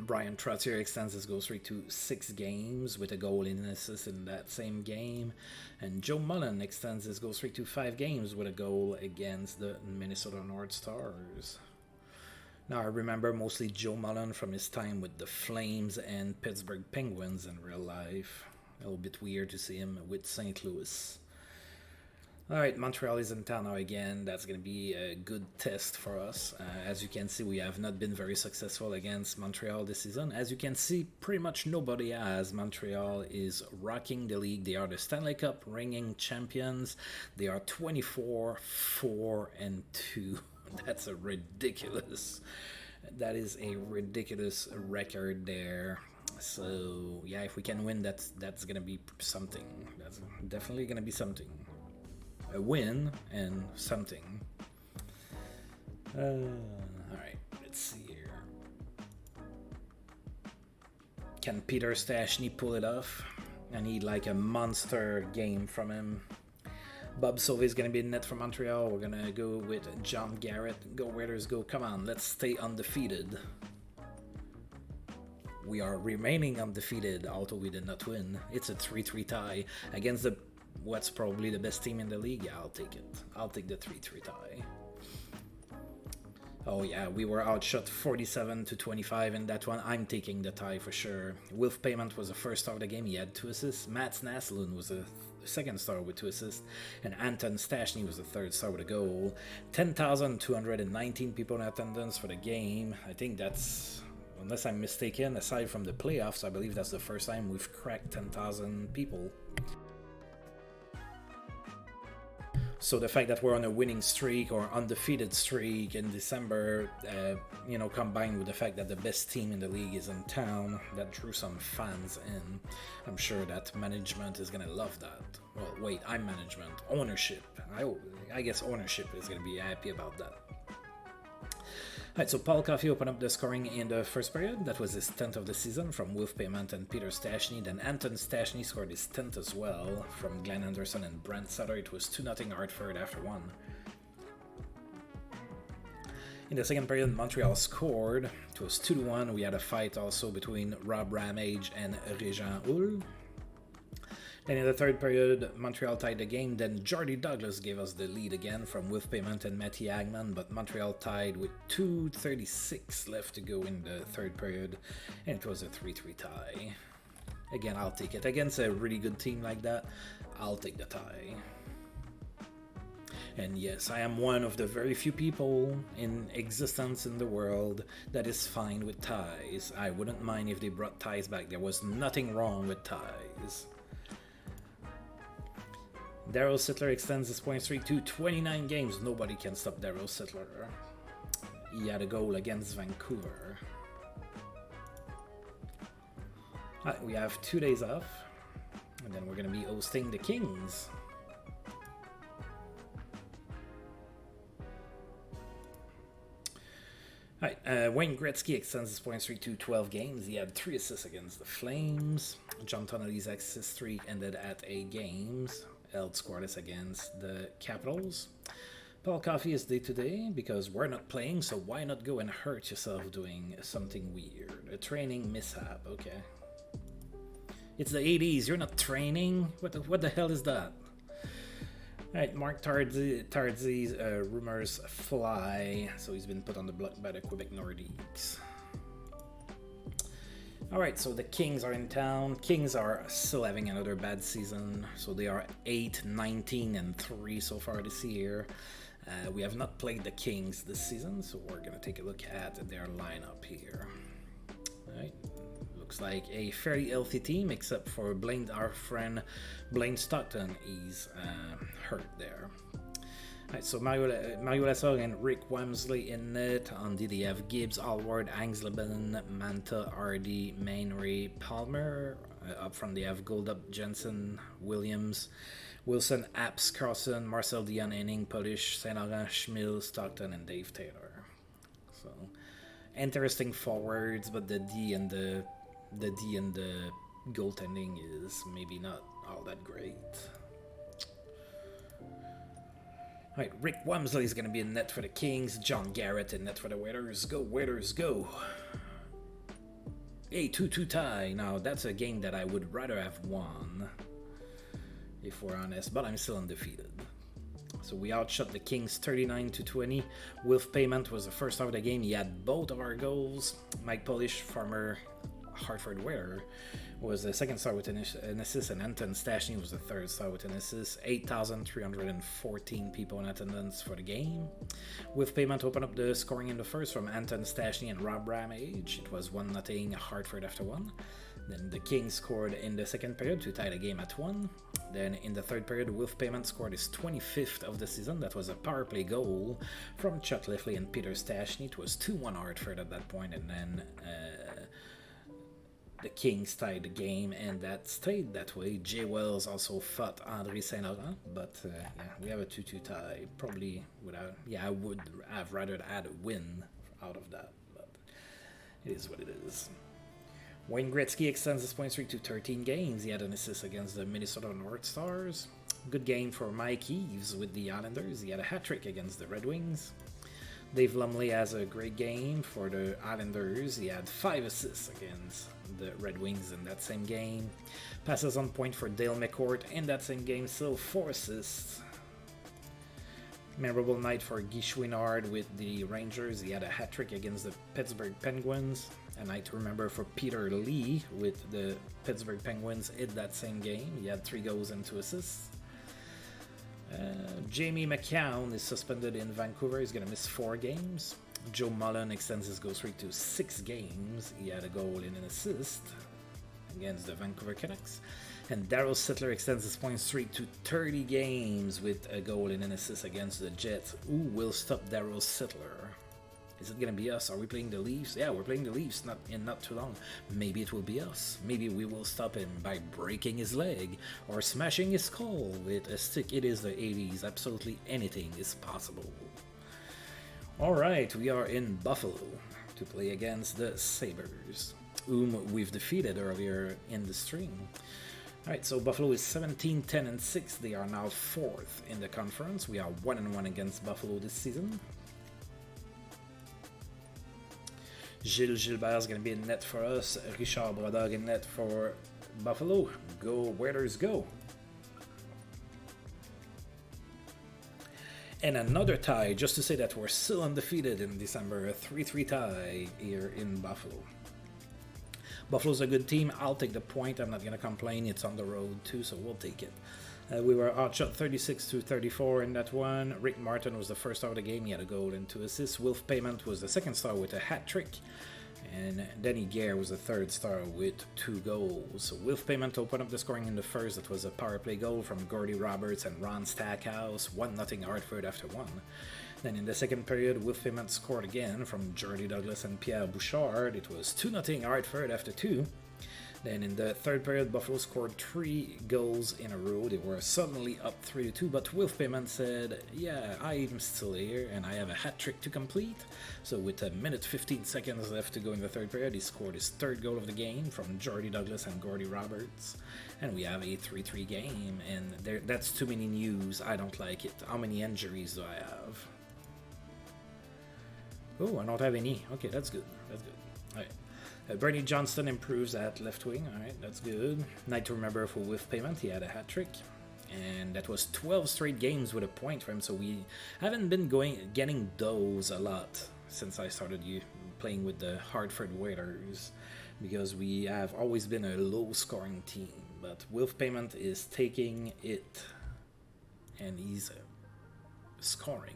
Brian Trottier extends his goal streak to 6 games with a goal and an assist in that same game. And Joe Mullen extends his goal streak to 5 games with a goal against the Minnesota North Stars. Now I remember mostly Joe Mullen from his time with the Flames and Pittsburgh Penguins in real life. A little bit weird to see him with St. Louis. All right, Montreal is in town now again. That's going to be a good test for us. As you can see, we have not been very successful against Montreal this season. As you can see, pretty much nobody has. Montreal is rocking the league. They are the Stanley Cup reigning champions. They are 24-4-2. That's a ridiculous. That is a ridiculous record there. So yeah, if we can win, that's gonna be something. That's definitely gonna be something. A win and something. Alright, let's see here. Can Peter Stastny pull it off? I need like a monster game from him. Bob Sauvé is going to be in net for Montreal. We're going to go with John Garrett. Go Raiders, go. Come on, let's stay undefeated. We are remaining undefeated, although we did not win. It's a 3-3 tie against what's probably the best team in the league. Yeah, I'll take it. I'll take the 3-3 tie. Oh yeah, we were outshot 47-25 in that one. I'm taking the tie for sure. Wilf Payment was the first star of the game. He had 2 assists. Mats Naslund was the second star with 2 assists. And Anton Stastny was the third star with a goal. 10,219 people in attendance for the game. I think that's, unless I'm mistaken, aside from the playoffs, I believe that's the first time we've cracked 10,000 people. So the fact that we're on a winning streak or undefeated streak in December, combined with the fact that the best team in the league is in town, that drew some fans in. I'm sure that management is going to love that. Well, wait, I'm management. Ownership. I guess ownership is going to be happy about that. Alright, so Paul Coffey opened up the scoring in the first period. That was his 10th of the season from Wilf Payment and Peter Stastny. Then Anton Stastny scored his 10th as well from Glenn Anderson and Brent Sutter. It was 2-0 Hartford after 1. In the second period, Montreal scored. It was 2-1. We had a fight also between Rob Ramage and Régent Hull. Then in the third period, Montreal tied the game. Then Jordy Douglas gave us the lead again from Wilf Payment and Matty Hagman, but Montreal tied with 2:36 left to go in the third period, and it was a 3-3 tie. Again, I'll take it. Against a really good team like that, I'll take the tie. And yes, I am one of the very few people in existence in the world that is fine with ties. I wouldn't mind if they brought ties back. There was nothing wrong with ties. Daryl Sittler extends his point streak to 29 games. Nobody can stop Daryl Sittler. He had a goal against Vancouver. Right, we have 2 days off, and then we're going to be hosting the Kings. Right, Wayne Gretzky extends his point streak to 12 games. He had 3 assists against the Flames. John Tonelli's assist streak ended at 8 games. Held scoreless against the Capitals. Paul Coffey is day-to-day because we're not playing, so why not go and hurt yourself doing something weird? A training mishap, okay. It's the 80s, you're not training? What the hell is that? Alright, Mark Tardzy's rumors fly, so he's been put on the block by the Quebec Nordiques. Alright, so the Kings are in town. Kings are still having another bad season, so they are 8-19-3 so far this year. We have not played the Kings this season, so we're going to take a look at their lineup here. Alright, looks like a fairly healthy team, except for our friend Blaine Stockton. He's hurt there. Right, so Mario Lessard and Rick Wamsley in net. On D, they have Gibbs, Allward, Angsleben, Manta, Hardy, Mainry, Palmer. Up front, they have Goldup, Jensen, Williams, Wilson, Apps, Carlson, Marcel Dion, Henning, Polish, Saint Laurent, Schmill, Stockton, and Dave Taylor. So, interesting forwards, but the D and the goaltending is maybe not all that great. Right, Rick Wamsley is going to be in net for the Kings. John Garrett in net for the Raiders. Go, Raiders, go. A 2-2 tie. Now, that's a game that I would rather have won, if we're honest, but I'm still undefeated. So we outshot the Kings 39-20. Wilf Payment was the first star of the game. He had both of our goals. Mike Polish, former Hartford Whaler, was the second star with an assist, and Anton Stastny was the third star with an assist. 8,314 people in attendance for the game. With payment opened up the scoring in the first from Anton Stastny and Rob Ramage. It was 1-0 Hartford after 1. Then the Kings scored in the second period to tie the game at 1. Then in the third period, Wolf Payment scored his 25th of the season. That was a power play goal from Chuck Liffley and Peter Stastny. It was 2-1 Hartford at that point, and then the Kings tied the game, and that stayed that way. Jay Wells also fought André Saint Laurent, but yeah, we have a 2-2 tie. Probably without, yeah, I would have rather had a win out of that, but it is what it is. Wayne Gretzky extends his point streak to 13 games. He had an assist against the Minnesota North Stars. Good game for Mike Eaves with the Islanders. He had a hat-trick against the Red Wings. Dave Lumley has a great game for the Islanders. He had 5 assists against the Red Wings in that same game. Passes on point for Dale McCourt in that same game, still 4 assists. Memorable night for Guy Chouinard with the Rangers. He had a hat-trick against the Pittsburgh Penguins. A night to remember for Peter Lee with the Pittsburgh Penguins in that same game. He had 3 goals and 2 assists. Jamie McCown is suspended in Vancouver. He's going to miss 4 games. Joe Mullen extends his goal streak to 6 games. He had a goal and an assist against the Vancouver Canucks. And Darryl Sittler extends his point streak to 30 games with a goal and an assist against the Jets. Who will stop Darryl Sittler? Is it going to be us? Are we playing the Leafs? Yeah, we're playing the Leafs not too long. Maybe it will be us. Maybe we will stop him by breaking his leg or smashing his skull with a stick. It is the 80s. Absolutely anything is possible. Alright, we are in Buffalo to play against the Sabres, whom we've defeated earlier in the stream. Alright, so Buffalo is 17-10-6. They are now 4th in the conference. We are 1-1 against Buffalo this season. Gilles Gilbert is going to be in net for us. Richard Brodeur in net for Buffalo. Go Whalers, go! And another tie, just to say that we're still undefeated in December. A 3-3 tie here in Buffalo. Buffalo's a good team. I'll take the point. I'm not going to complain. It's on the road too, so we'll take it. We were outshot 36-34 in that one. Rick Martin was the first star of the game. He had a goal and 2 assists. Wolf Payment was the second star with a hat trick. And Danny Gare was the third star with 2 goals. So Wolf Payment opened up the scoring in the first. That was a power play goal from Gordy Roberts and Ron Stackhouse. 1-0 Hartford after 1. Then in the second period, Wolf Payment scored again from Jordy Douglas and Pierre Bouchard. It was 2-0 Hartford after 2. Then in the third period, Buffalo scored 3 goals in a row. They were suddenly up 3-2, but Wolf Payment said, yeah, I'm still here and I have a hat trick to complete. So with 1:15 seconds left to go in the third period, he scored his 3rd goal of the game from Jordy Douglas and Gordy Roberts. And we have a 3-3 game, and that's too many news. I don't like it. How many injuries do I have? Oh, I don't have any. Okay, that's good. That's good. All right. Bernie Johnston improves at left wing. Alright, that's good. Night to remember for Wolf Payment. He had a hat trick. And that was 12 straight games with a point for him. So we haven't been getting those a lot since I started playing with the Hartford Whalers. Because we have always been a low scoring team. But Wolf Payment is taking it. And he's scoring.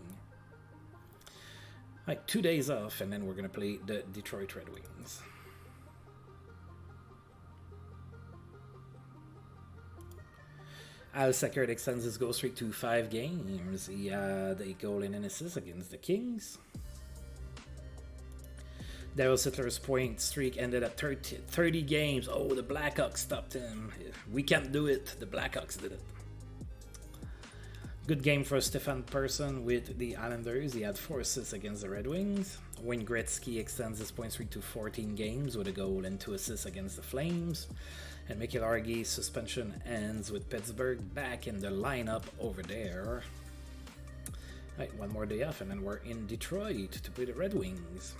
Like 2 days off, and then we're going to play the Detroit Red Wings. Al Seckert extends his goal streak to 5 games. He had a goal and an assist against the Kings. Darryl Sittler's point streak ended at 30 games. Oh, the Blackhawks stopped him. We can't do it. The Blackhawks did it. Good game for Stefan Persson with the Islanders. He had 4 assists against the Red Wings. Wayne Gretzky extends his point streak to 14 games with a goal and 2 assists against the Flames. And Mikel Argy's suspension ends with Pittsburgh back in the lineup over there. Right, one more day off, and then we're in Detroit to play the Red Wings.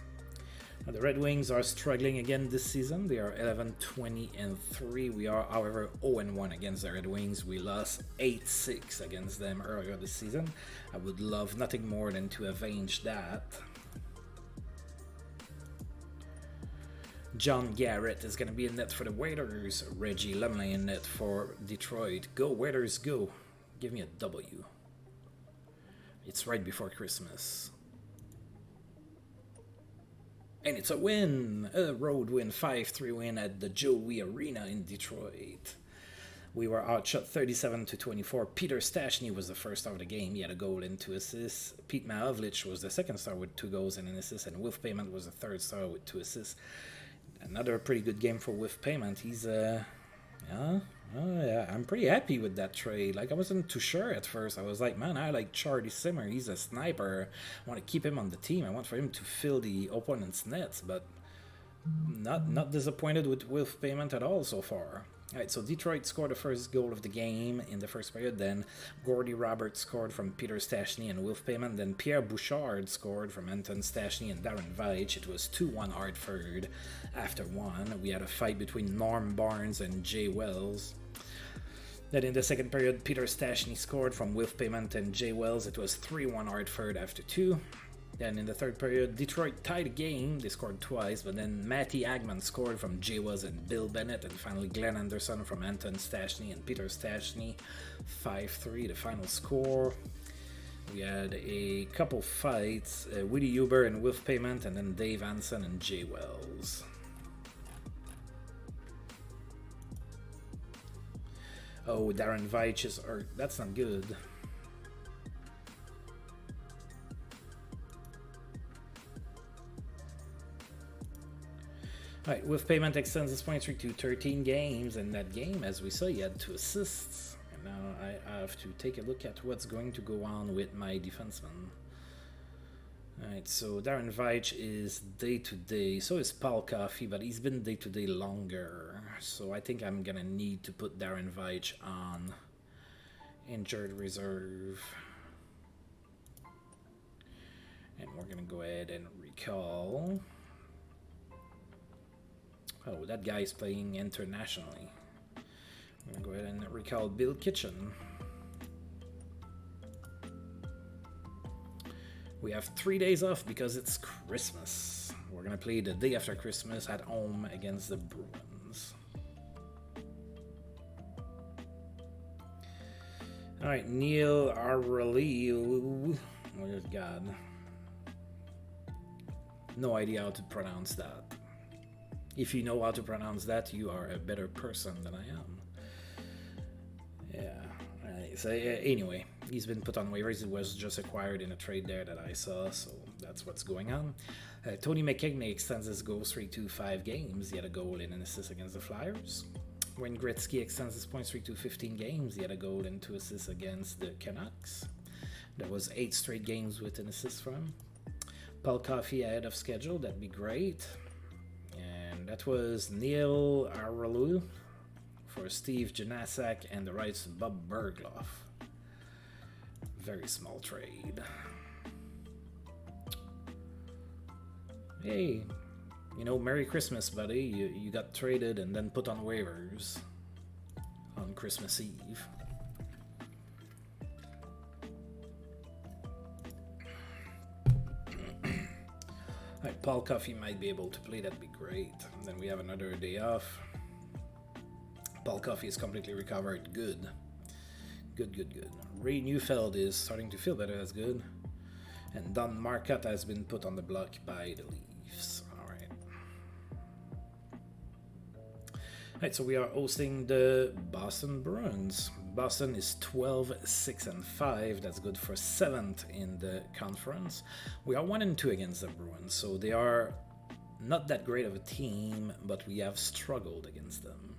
Now, the Red Wings are struggling again this season. They are 11-20-3. We are, however, 0-1 against the Red Wings. We lost 8-6 against them earlier this season. I would love nothing more than to avenge that. John Garrett is going to be in net for the Waiters. Reggie Lumley in net for Detroit. Go Waiters, go. Give me a W. It's right before Christmas. And it's a win! A road win, 5-3 win at the Joey Arena in Detroit. We were outshot 37-24. Peter Stastny was the first star of the game. He had a goal and 2 assists. Pete Mahovlich was the second star with 2 goals and an assist. And Wolf Payment was the third star with 2 assists. Another pretty good game for Wolf Payment. He's, yeah, I'm pretty happy with that trade. Like, I wasn't too sure at first. I was like, man, I like Charlie Simmer. He's a sniper. I want to keep him on the team. I want for him to fill the opponent's nets. But not disappointed with Wolf Payment at all so far. Alright, so Detroit scored the first goal of the game in the first period. Then Gordy Roberts scored from Peter Stastny and Wolf Payment. Then Pierre Bouchard scored from Anton Stastny and Darren Veitch. It was 2-1 Hartford after 1. We had a fight between Norm Barnes and Jay Wells. Then in the second period, Peter Stastny scored from Wolf Payment and Jay Wells. It was 3-1 Hartford after 2. Then in the third period, Detroit tied the game. They scored twice, but then Matty Agman scored from Jay Wells and Bill Bennett, and finally Glenn Anderson from Anton Stastny and Peter Stastny. 5-3, the final score. We had a couple fights, Woody Huber and Wolf Payment, and then Dave Hansen and Jay Wells. Oh, Darren Veitch is hurt. That's not good. Alright, Wolf Payment extends his point streak to 13 games. In that game, as we saw, he had 2 assists. And now I have to take a look at what's going to go on with my defenseman. Alright, so Darren Veitch is day-to-day. So is Paul Coffey, but he's been day-to-day longer. So I think I'm going to need to put Darren Veitch on injured reserve. And we're going to go ahead and recall. Oh, that guy is playing internationally. I'm going to go ahead and recall Bill Kitchen. We have 3 days off because it's Christmas. We're going to play the day after Christmas at home against the Bruins. Alright, Neil Arrelio. Oh, good God. No idea how to pronounce that. If you know how to pronounce that, you are a better person than I am. Yeah. Right. So anyway, he's been put on waivers. He was just acquired in a trade there that I saw, so that's what's going on. Tony McKegney extends his goal streak to 5 games. He had a goal and an assist against the Flyers. Wayne Gretzky extends his point streak to 15 games. He had a goal and 2 assists against the Canucks. That was 8 straight games with an assist from him. Paul Coffey ahead of schedule. That'd be great. That was Neil Arrelou for Steve Janasak and the rights to Bob Bergloff. Very small trade. Hey, you know, Merry Christmas, buddy. You got traded and then put on waivers on Christmas Eve. Right, Paul Coffey might be able to play, that'd be great. And then we have another day off. Paul Coffey is completely recovered. Good. Good. Ray Neufeld is starting to feel better, that's good. And Don Marcotte has been put on the block by the Leafs. Alright. Alright, so we are hosting the Boston Bruins. Boston is 12-6-5. That's good for 7th in the conference. We are 1-2 against the Bruins, so they are not that great of a team, but we have struggled against them.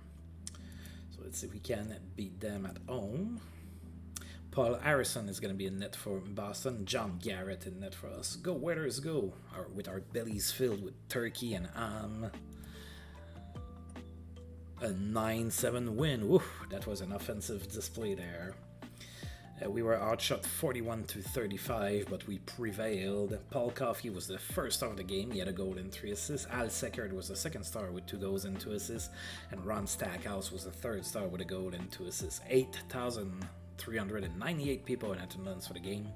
So let's see if we can beat them at home. Paul Harrison is going to be in net for Boston. John Garrett in net for us. Go Waiters, go! With our bellies filled with turkey and ham. A 9-7 win. Oof, that was an offensive display there. We were outshot 41-35, but we prevailed. Paul Coffey was the first star of the game. He had a goal and 3 assists. Al Seckert was the second star with 2 goals and 2 assists. And Ron Stackhouse was the third star with a goal and 2 assists. 8,398 people in attendance for the game.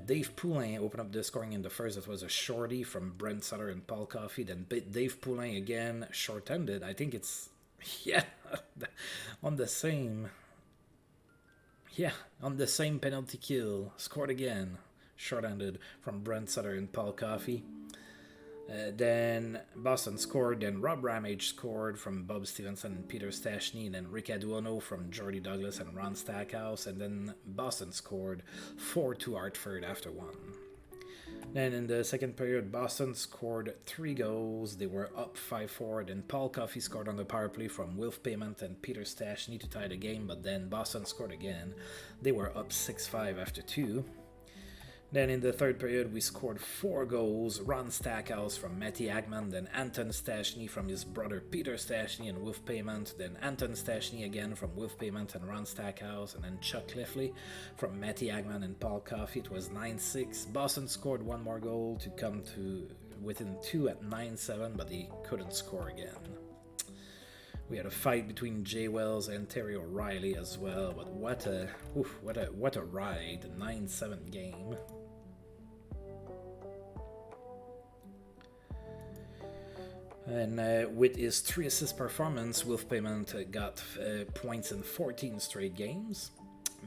Dave Poulin opened up the scoring in the first. That was a shorty from Brent Sutter and Paul Coffey. Then Dave Poulin again, short-handed. I think it's, yeah, on the same, on the same penalty kill. Scored again, short-handed from Brent Sutter and Paul Coffey. Then Boston scored, then Rob Ramage scored from Bob Stevenson and Peter Stastny, and then Rick Aduono from Jordy Douglas and Ron Stackhouse, and then Boston scored 4-2 Hartford after one. Then in the second period, Boston scored 3 goals. They were up 5-4. Then Paul Coffey scored on the power play from Wilf Payment and Peter Stastny to tie the game, but then Boston scored again. They were up 6-5 after 2. Then in the third period, we scored 4 goals. Ron Stackhouse from Matty Agman, then Anton Stastny from his brother Peter Stastny and Wilf Payment, then Anton Stastny again from Wilf Payment and Ron Stackhouse, and then Chuck Cliffley from Matty Agman and Paul Coffey. It was 9-6. Boston scored 1 more goal to come to within 2 at 9-7, but they couldn't score again. We had a fight between Jay Wells and Terry O'Reilly as well, but what a ride, 9-7 game. And with his 3 assist performance, Wilf Payment got points in 14 straight games.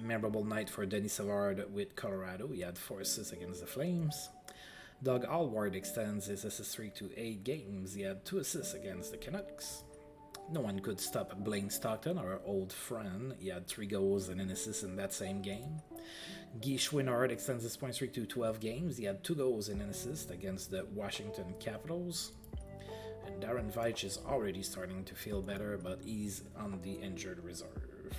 Memorable night for Denis Savard with Colorado. He had 4 assists against the Flames. Doug Alward extends his assist streak to 8 games. He had 2 assists against the Canucks. No one could stop Blaine Stockton, our old friend. He had 3 goals and an assist in that same game. Guy Schwinard extends his point streak to 12 games. He had 2 goals and an assist against the Washington Capitals. And Darren Veitch is already starting to feel better, but he's on the injured reserve.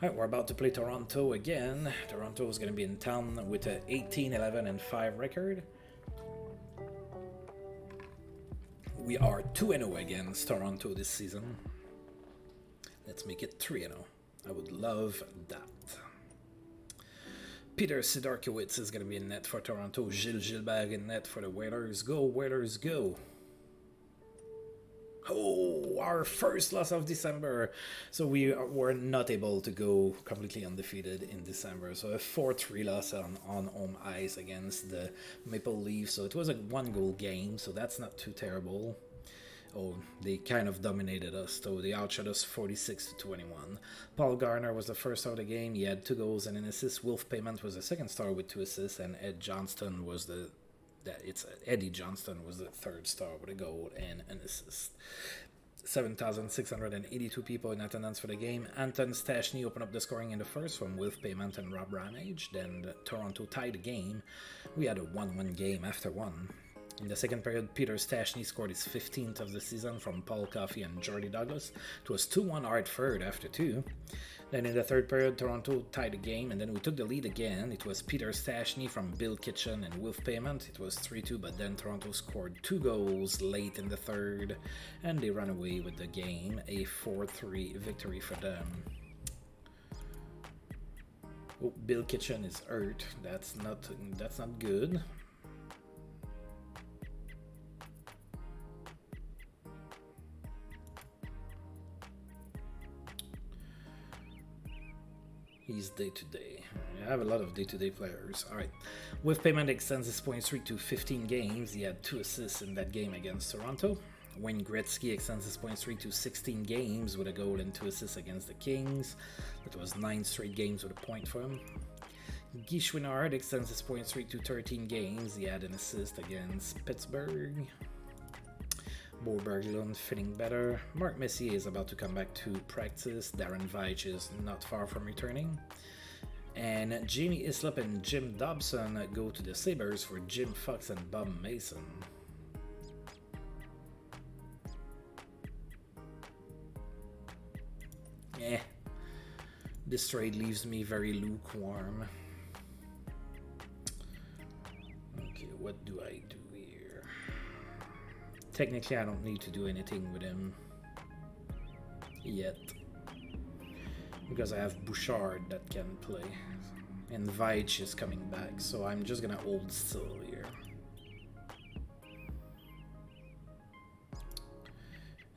Alright, we're about to play Toronto again. Toronto is going to be in town with an 18-11-5 record. We are 2-0 against Toronto this season. Let's make it 3-0. I would love that. Peter Sidorkiewicz is going to be in net for Toronto. Gilles Gilbert in net for the Whalers. Go, Whalers, go. Oh, our first loss of December. So we were not able to go completely undefeated in December. So a 4-3 loss on home ice against the Maple Leafs. So it was a 1-goal game, so that's not too terrible. Oh, they kind of dominated us, though. They outshot us 46-21. Paul Garner was the first star of the game. He had 2 goals and an assist. Wilf Payment was the second star with 2 assists, and Eddie Johnston was the third star with a goal and an assist. 7,682 people in attendance for the game. Anton Stastny opened up the scoring in the first from Wilf Payment and Rob Ramage. Then Toronto tied the game. We had a 1-1 game after 1. In the second period, Peter Stastny scored his 15th of the season from Paul Coffey and Jordy Douglas. It was 2-1 Hartford after 2. Then in the third period, Toronto tied the game, and then we took the lead again. It was Peter Stastny from Bill Kitchen and Wilf Payment. It was 3-2, but then Toronto scored 2 goals late in the third, and they ran away with the game. A 4-3 victory for them. Oh, Bill Kitchen is hurt. That's not good. He's day-to-day. I have a lot of day-to-day players. Alright. Wilf Payment extends his point streak to 15 games. He had 2 assists in that game against Toronto. Wayne Gretzky extends his point streak to 16 games with a goal and 2 assists against the Kings. That was 9 straight games with a point for him. Guy Schwinard extends his point streak to 13 games. He had an assist against Pittsburgh. Bo Berglund feeling better. Mark Messier is about to come back to practice. Darren Veitch is not far from returning. And Jamie Islip and Jim Dobson go to the Sabres for Jim Fox and Bob Mason. This trade leaves me very lukewarm. Okay, what do I do? Technically, I don't need to do anything with him yet, because I have Bouchard that can play, and Veitch is coming back, so I'm just gonna hold still here.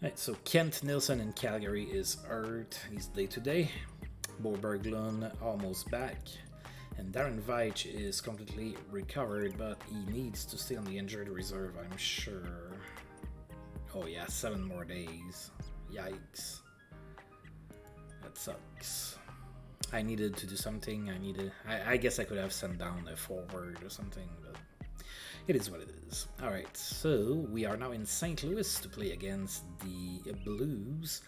Alright, so Kent Nilsson in Calgary is hurt. He's day-to-day. Bo Berglund almost back. And Darren Veitch is completely recovered, but he needs to stay on the injured reserve, I'm sure. Oh yeah, 7 more days. Yikes. That sucks. I needed to do something. I guess I could have sent down a forward or something, but it is what it is. Alright, so we are now in St. Louis to play against the Blues.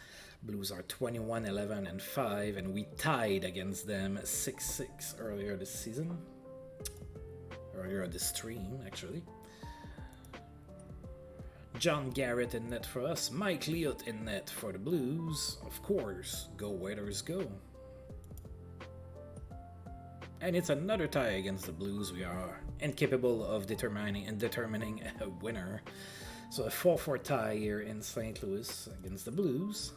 Blues are 21, 11, and 5, and we tied against them 6-6 earlier this season. Earlier this stream, actually. John Garrett in net for us. Mike Liut in net for the Blues. Of course, go Whalers go. And it's another tie against the Blues. We are incapable of determining a winner. So a 4-4 tie here in St. Louis against the Blues.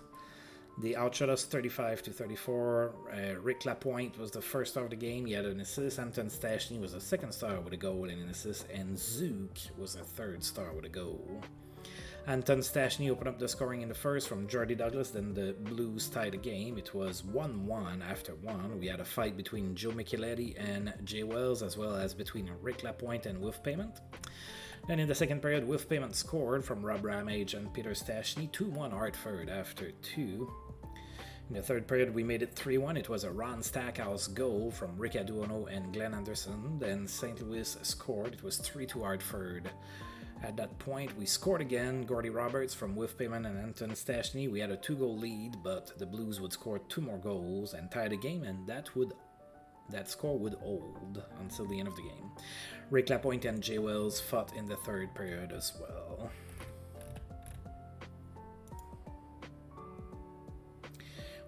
They outshot us 35-34. Rick Lapointe was the first star of the game. He had an assist. Anton Stastny was the second star with a goal and an assist. And Zook was the third star with a goal. Anton Stastny opened up the scoring in the first from Jordy Douglas. Then the Blues tied the game. It was 1-1 after 1. We had a fight between Joe Micheletti and Jay Wells, as well as between Rick Lapointe and Wolf Payment. Then in the second period, Wolf Payment scored from Rob Ramage and Peter Stastny. 2-1 Hartford after 2. In the third period, we made it 3-1. It was a Ron Stackhouse goal from Rick Aduono and Glenn Anderson. Then St. Louis scored. It was 3-2 Hartford. At that point, we scored again. Gordy Roberts from Wolf Payment and Anton Stastny. We had a 2-goal lead, but the Blues would score 2 more goals and tie the game, and that score would hold until the end of the game. Rick Lapointe and Jay Wells fought in the third period as well.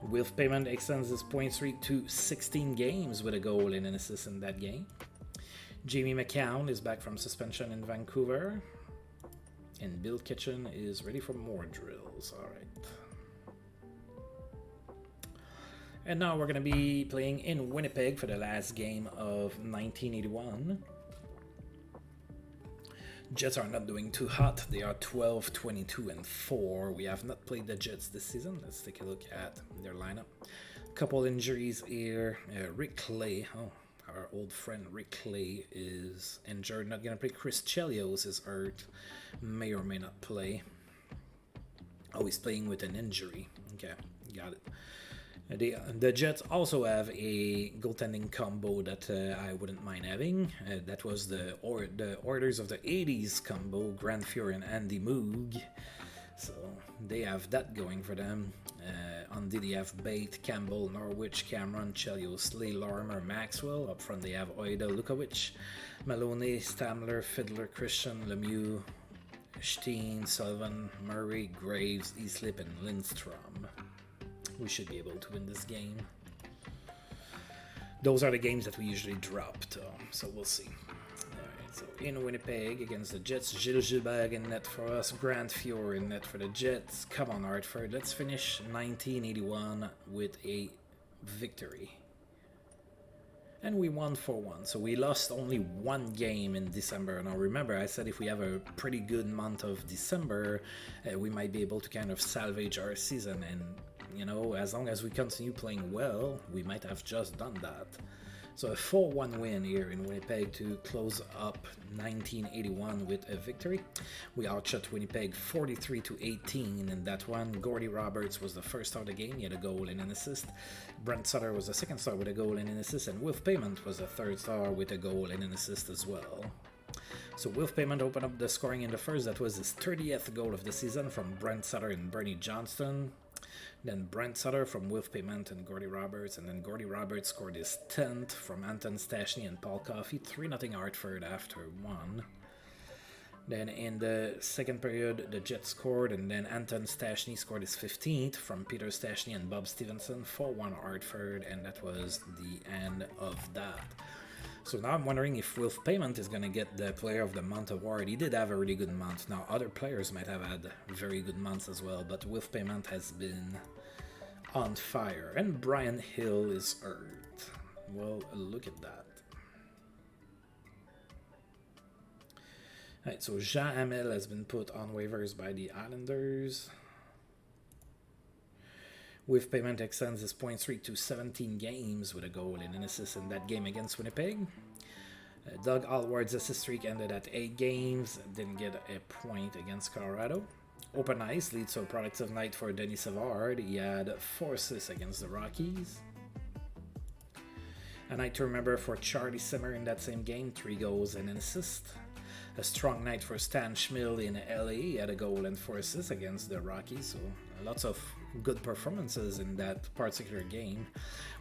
Wolf Payment extends his point streak to 16 games with a goal and an assist in that game. Jamie McCown is back from suspension in Vancouver. And Bill Kitchen is ready for more drills. Alright. And now we're going to be playing in Winnipeg for the last game of 1981. Jets are not doing too hot. They are 12, 22, and 4. We have not played the Jets this season. Let's take a look at their lineup. Couple injuries here. Rick Clay. Our old friend Rick Clay is injured. Not going to play. Chris Chelios is hurt. May or may not play. Oh, he's playing with an injury. Okay, got it. The Jets also have a goaltending combo that I wouldn't mind having. That was the Orders of the 80s combo, Grant Fuhr and Andy Moog. So they have that going for them. On D they have Bate, Campbell, Norwich, Cameron, Chelios, Lee, Lorimer, Maxwell. Up front they have Oida, Lukowicz, Maloney, Stamler, Fiddler, Christian, Lemieux, Steen, Sullivan, Murray, Graves, Easlip, and Lindstrom. We should be able to win this game. Those are the games that we usually dropped, so we'll see. Alright, so in Winnipeg against the Jets, Gilles Gilbert in net for us, Grant Fuhr in net for the Jets. Come on, Hartford, let's finish 1981 with a victory. And we won 4-1, so we lost only 1 game in December. Now remember, I said if we have a pretty good month of December, we might be able to kind of salvage our season, and you know, as long as we continue playing well, we might have just done that. So a 4-1 win here in Winnipeg to close up 1981 with a victory. We outshot Winnipeg 43-18 in that one. Gordy Roberts was the first star of the game. He had a goal and an assist. Brent Sutter was the second star with a goal and an assist. And Wolf Payment was the third star with a goal and an assist as well. So Wolf Payment opened up the scoring in the first. That was his 30th goal of the season from Brent Sutter and Bernie Johnston. Then Brent Sutter from Wolf Payment and Gordy Roberts, and then Gordy Roberts scored his 10th from Anton Stastny and Paul Coffey, 3-0 Hartford after 1. Then in the second period, the Jets scored, and then Anton Stastny scored his 15th from Peter Stastny and Bob Stevenson, 4-1 Hartford, and that was the end of that. So now I'm wondering if Wolf Payment is going to get the Player of the Month award. He did have a really good month. Now, other players might have had very good months as well, but Wolf Payment has been on fire. And Brian Hill is hurt. Well, look at that. Alright, so Jean Hamel has been put on waivers by the Islanders. With payment extends his point streak to 17 games with a goal and an assist in that game against Winnipeg. Doug Alward's assist streak ended at 8 games, didn't get a point against Colorado. Open ice leads to a productive night for Denis Savard. He had 4 assists against the Rockies. A night to remember for Charlie Simmer in that same game, 3 goals and an assist. A strong night for Stan Schmil in LA. He had a goal and 4 assists against the Rockies, so lots of good performances in that particular game.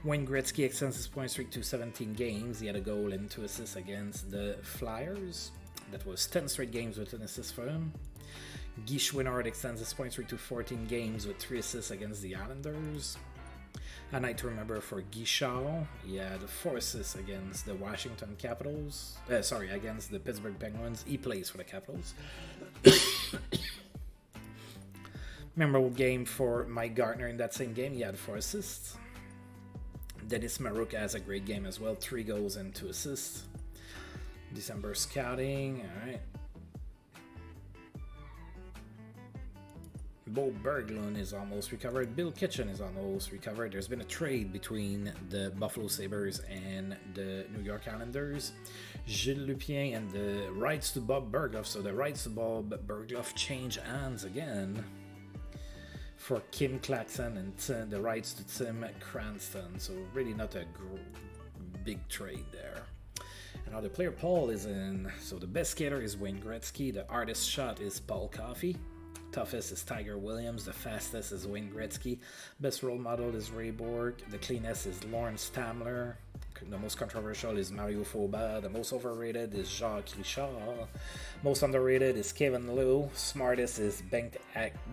Wayne Gretzky extends his point streak to 17 games. He had a goal and 2 assists against the Flyers. That was 10 straight games with an assist for him. Guy Schwinard extends his point streak to 14 games with 3 assists against the Islanders. A night to remember for Guy Charles. He had 4 assists against the Washington Capitals. Against the Pittsburgh Penguins. He plays for the Capitals. Memorable game for Mike Gartner in that same game. He had 4 assists. Denis Marouk has a great game as well. 3 goals and 2 assists. December scouting. Alright. Bo Berglund is almost recovered. Bill Kitchen is almost recovered. There's been a trade between the Buffalo Sabres and the New York Islanders. Gilles Lupien and the rights to Bob Berghoff. So the rights to Bob Berghoff change hands again for Kim Claxton and the rights to Tim Cranston. So really not a big trade there. And now the player Paul is in. So the best skater is Wayne Gretzky. The hardest shot is Paul Coffey. Toughest is Tiger Williams. The fastest is Wayne Gretzky. Best role model is Ray Borg. The cleanest is Lawrence Tamler. The most controversial is Mario Fauba. The most overrated is Jacques Richard. Most underrated is Kevin Lowe. Smartest is Bengt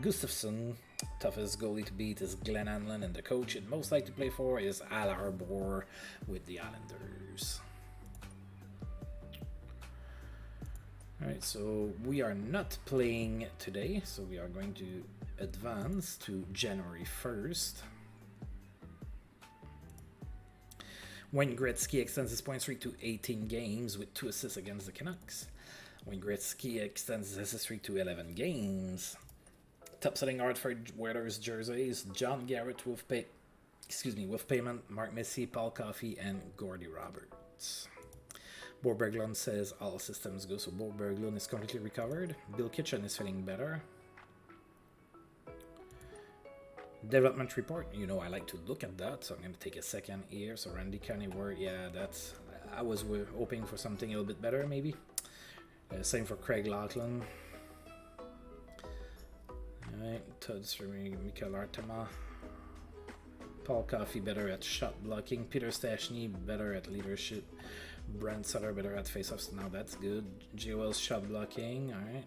Gustafsson. Toughest goalie to beat is Glenn Hanlon. And the coach it most like to play for is Al Arbor with the Islanders. Alright, so we are not playing today, so we are going to advance to January 1st. Wayne Gretzky extends his point streak to 18 games with 2 assists against the Canucks. Wayne Gretzky extends his assist streak to 11 games. Top-selling Hartford Whalers jerseys, John Garrett with payment, Mark Messier, Paul Coffey, and Gordy Roberts. Bo Berglund says all systems go, so Bo Berglund is completely recovered. Bill Kitchen is feeling better. Development report, I like to look at that, so I'm going to take a second here. So Randy Connyward, I was hoping for something a little bit better, maybe. Same for Craig Laughlin. Alright, Todd Swimming, Mikael Artema. Paul Coffey better at shot blocking. Peter Stastny better at leadership. Brent Sutter better at faceoffs. Now that's good. Joel's shot blocking. Alright.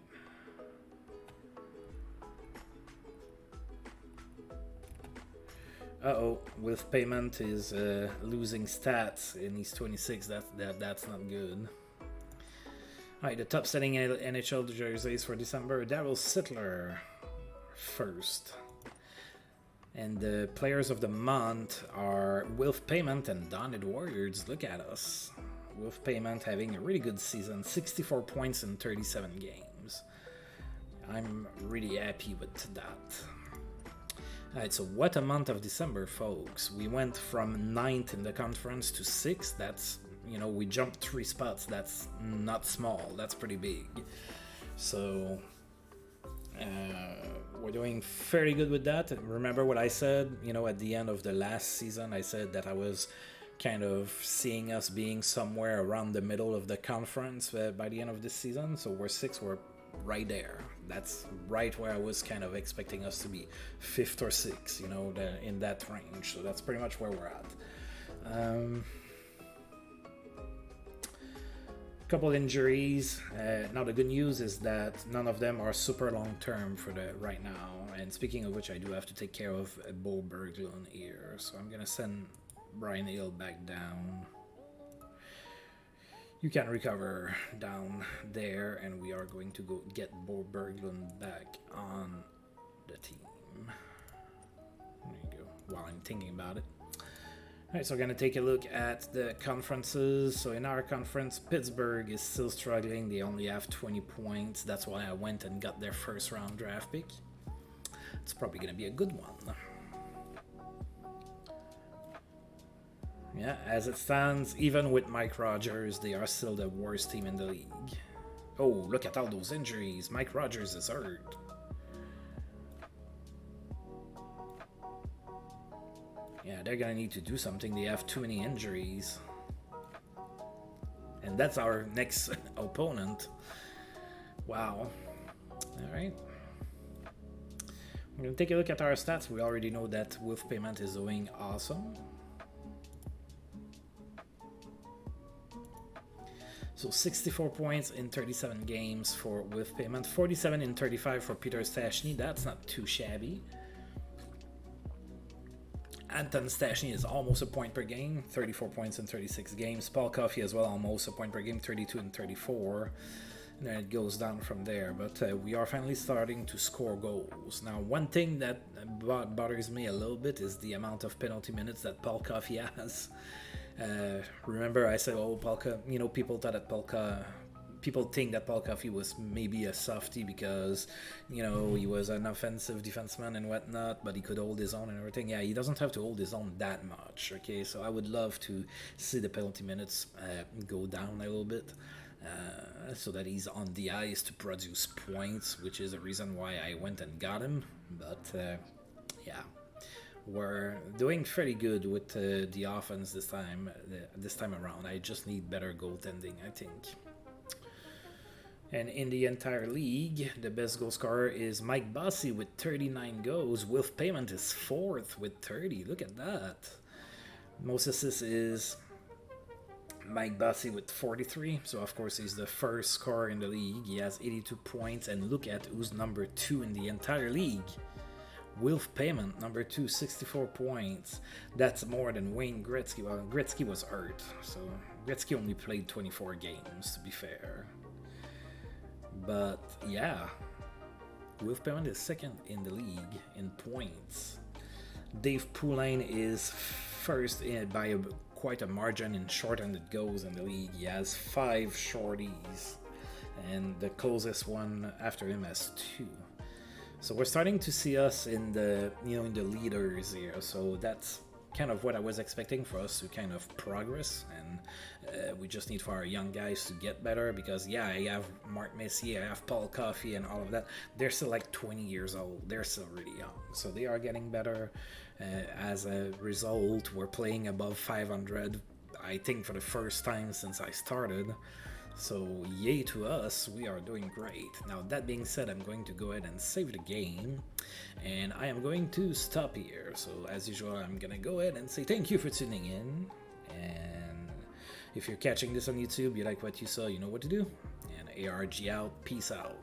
With payment is losing stats and he's 26. That's not good. Alright, the top selling NHL jerseys for December. Darryl Sittler first. And the players of the month are Wilf Payment and Donnet Warriors. Look at us. Wilf Payment having a really good season. 64 points in 37 games. I'm really happy with that. Alright, so what a month of December, folks. We went from 9th in the conference to 6th. That's, we jumped 3 spots. That's not small. That's pretty big. So, we're doing fairly good with that. Remember what I said, at the end of the last season, I said that I was kind of seeing us being somewhere around the middle of the conference by the end of this season. So we're 6th, we're right there. That's right where I was kind of expecting us to be, 5th or 6th, in that range. So that's pretty much where we're at. Couple injuries. Now the good news is that none of them are super long term for the right now. And speaking of which, I do have to take care of Bo Berglund here. So I'm gonna send Brian Hill back down. You can recover down there, and we are going to go get Bo Berglund back on the team. There you go. While I'm thinking about it. Alright, so we're going to take a look at the conferences. So in our conference, Pittsburgh is still struggling. They only have 20 points. That's why I went and got their first round draft pick. It's probably going to be a good one. Yeah, as it stands, even with Mike Rogers, they are still the worst team in the league. Oh, look at all those injuries. Mike Rogers is hurt. Yeah, they're gonna need to do something. They have too many injuries. And that's our next opponent. Wow. Alright. We're gonna take a look at our stats. We already know that Wolf Payment is doing awesome. So 64 points in 37 games for Wolf Payment, 47 in 35 for Peter Stachny. That's not too shabby. Anton Stachny is almost a point per game, 34 points in 36 games. Paul Coffey as well, almost a point per game, 32 and 34. And then it goes down from there. But we are finally starting to score goals. Now, one thing that bothers me a little bit is the amount of penalty minutes that Paul Coffey has. Remember, I said, oh, people thought that people think that Paul Coffey was maybe a softie because, he was an offensive defenseman and whatnot, but he could hold his own and everything. Yeah, he doesn't have to hold his own that much, okay? So I would love to see the penalty minutes go down a little bit so that he's on the ice to produce points, which is the reason why I went and got him. But, yeah. We're doing pretty good with the offense this time around. I just need better goaltending, I think. And in the entire league, the best goal scorer is Mike Bossy with 39 goals. Wolf Payment is 4th with 30. Look at that. Most assists is Mike Bossy with 43. So, of course, he's the first scorer in the league. He has 82 points. And look at who's number 2 in the entire league. Wolf Payment, number 2, 64 points. That's more than Wayne Gretzky. Well, Gretzky was hurt. So, Gretzky only played 24 games, to be fair. But yeah, Wolf Payment is 2nd in the league in points. Dave Poulain is 1st by quite a margin in shorthanded goals in the league. He has 5 shorties, and the closest one after him has 2. So we're starting to see us in the in the leaders here. So that's kind of what I was expecting for us to kind of progress, and we just need for our young guys to get better, because yeah, I have Mark Messier, I have Paul Coffey and all of that. They're still like 20 years old. They're still really young, so they are getting better. As a result, we're playing above 500, I think, for the first time since I started. So yay to us, we are doing great. Now that being said, I'm going to go ahead and save the game, and I am going to stop here. So as usual, I'm gonna go ahead and say thank you for tuning in, and if you're catching this on YouTube, you like what you saw, you know what to do, and ARG out, peace out.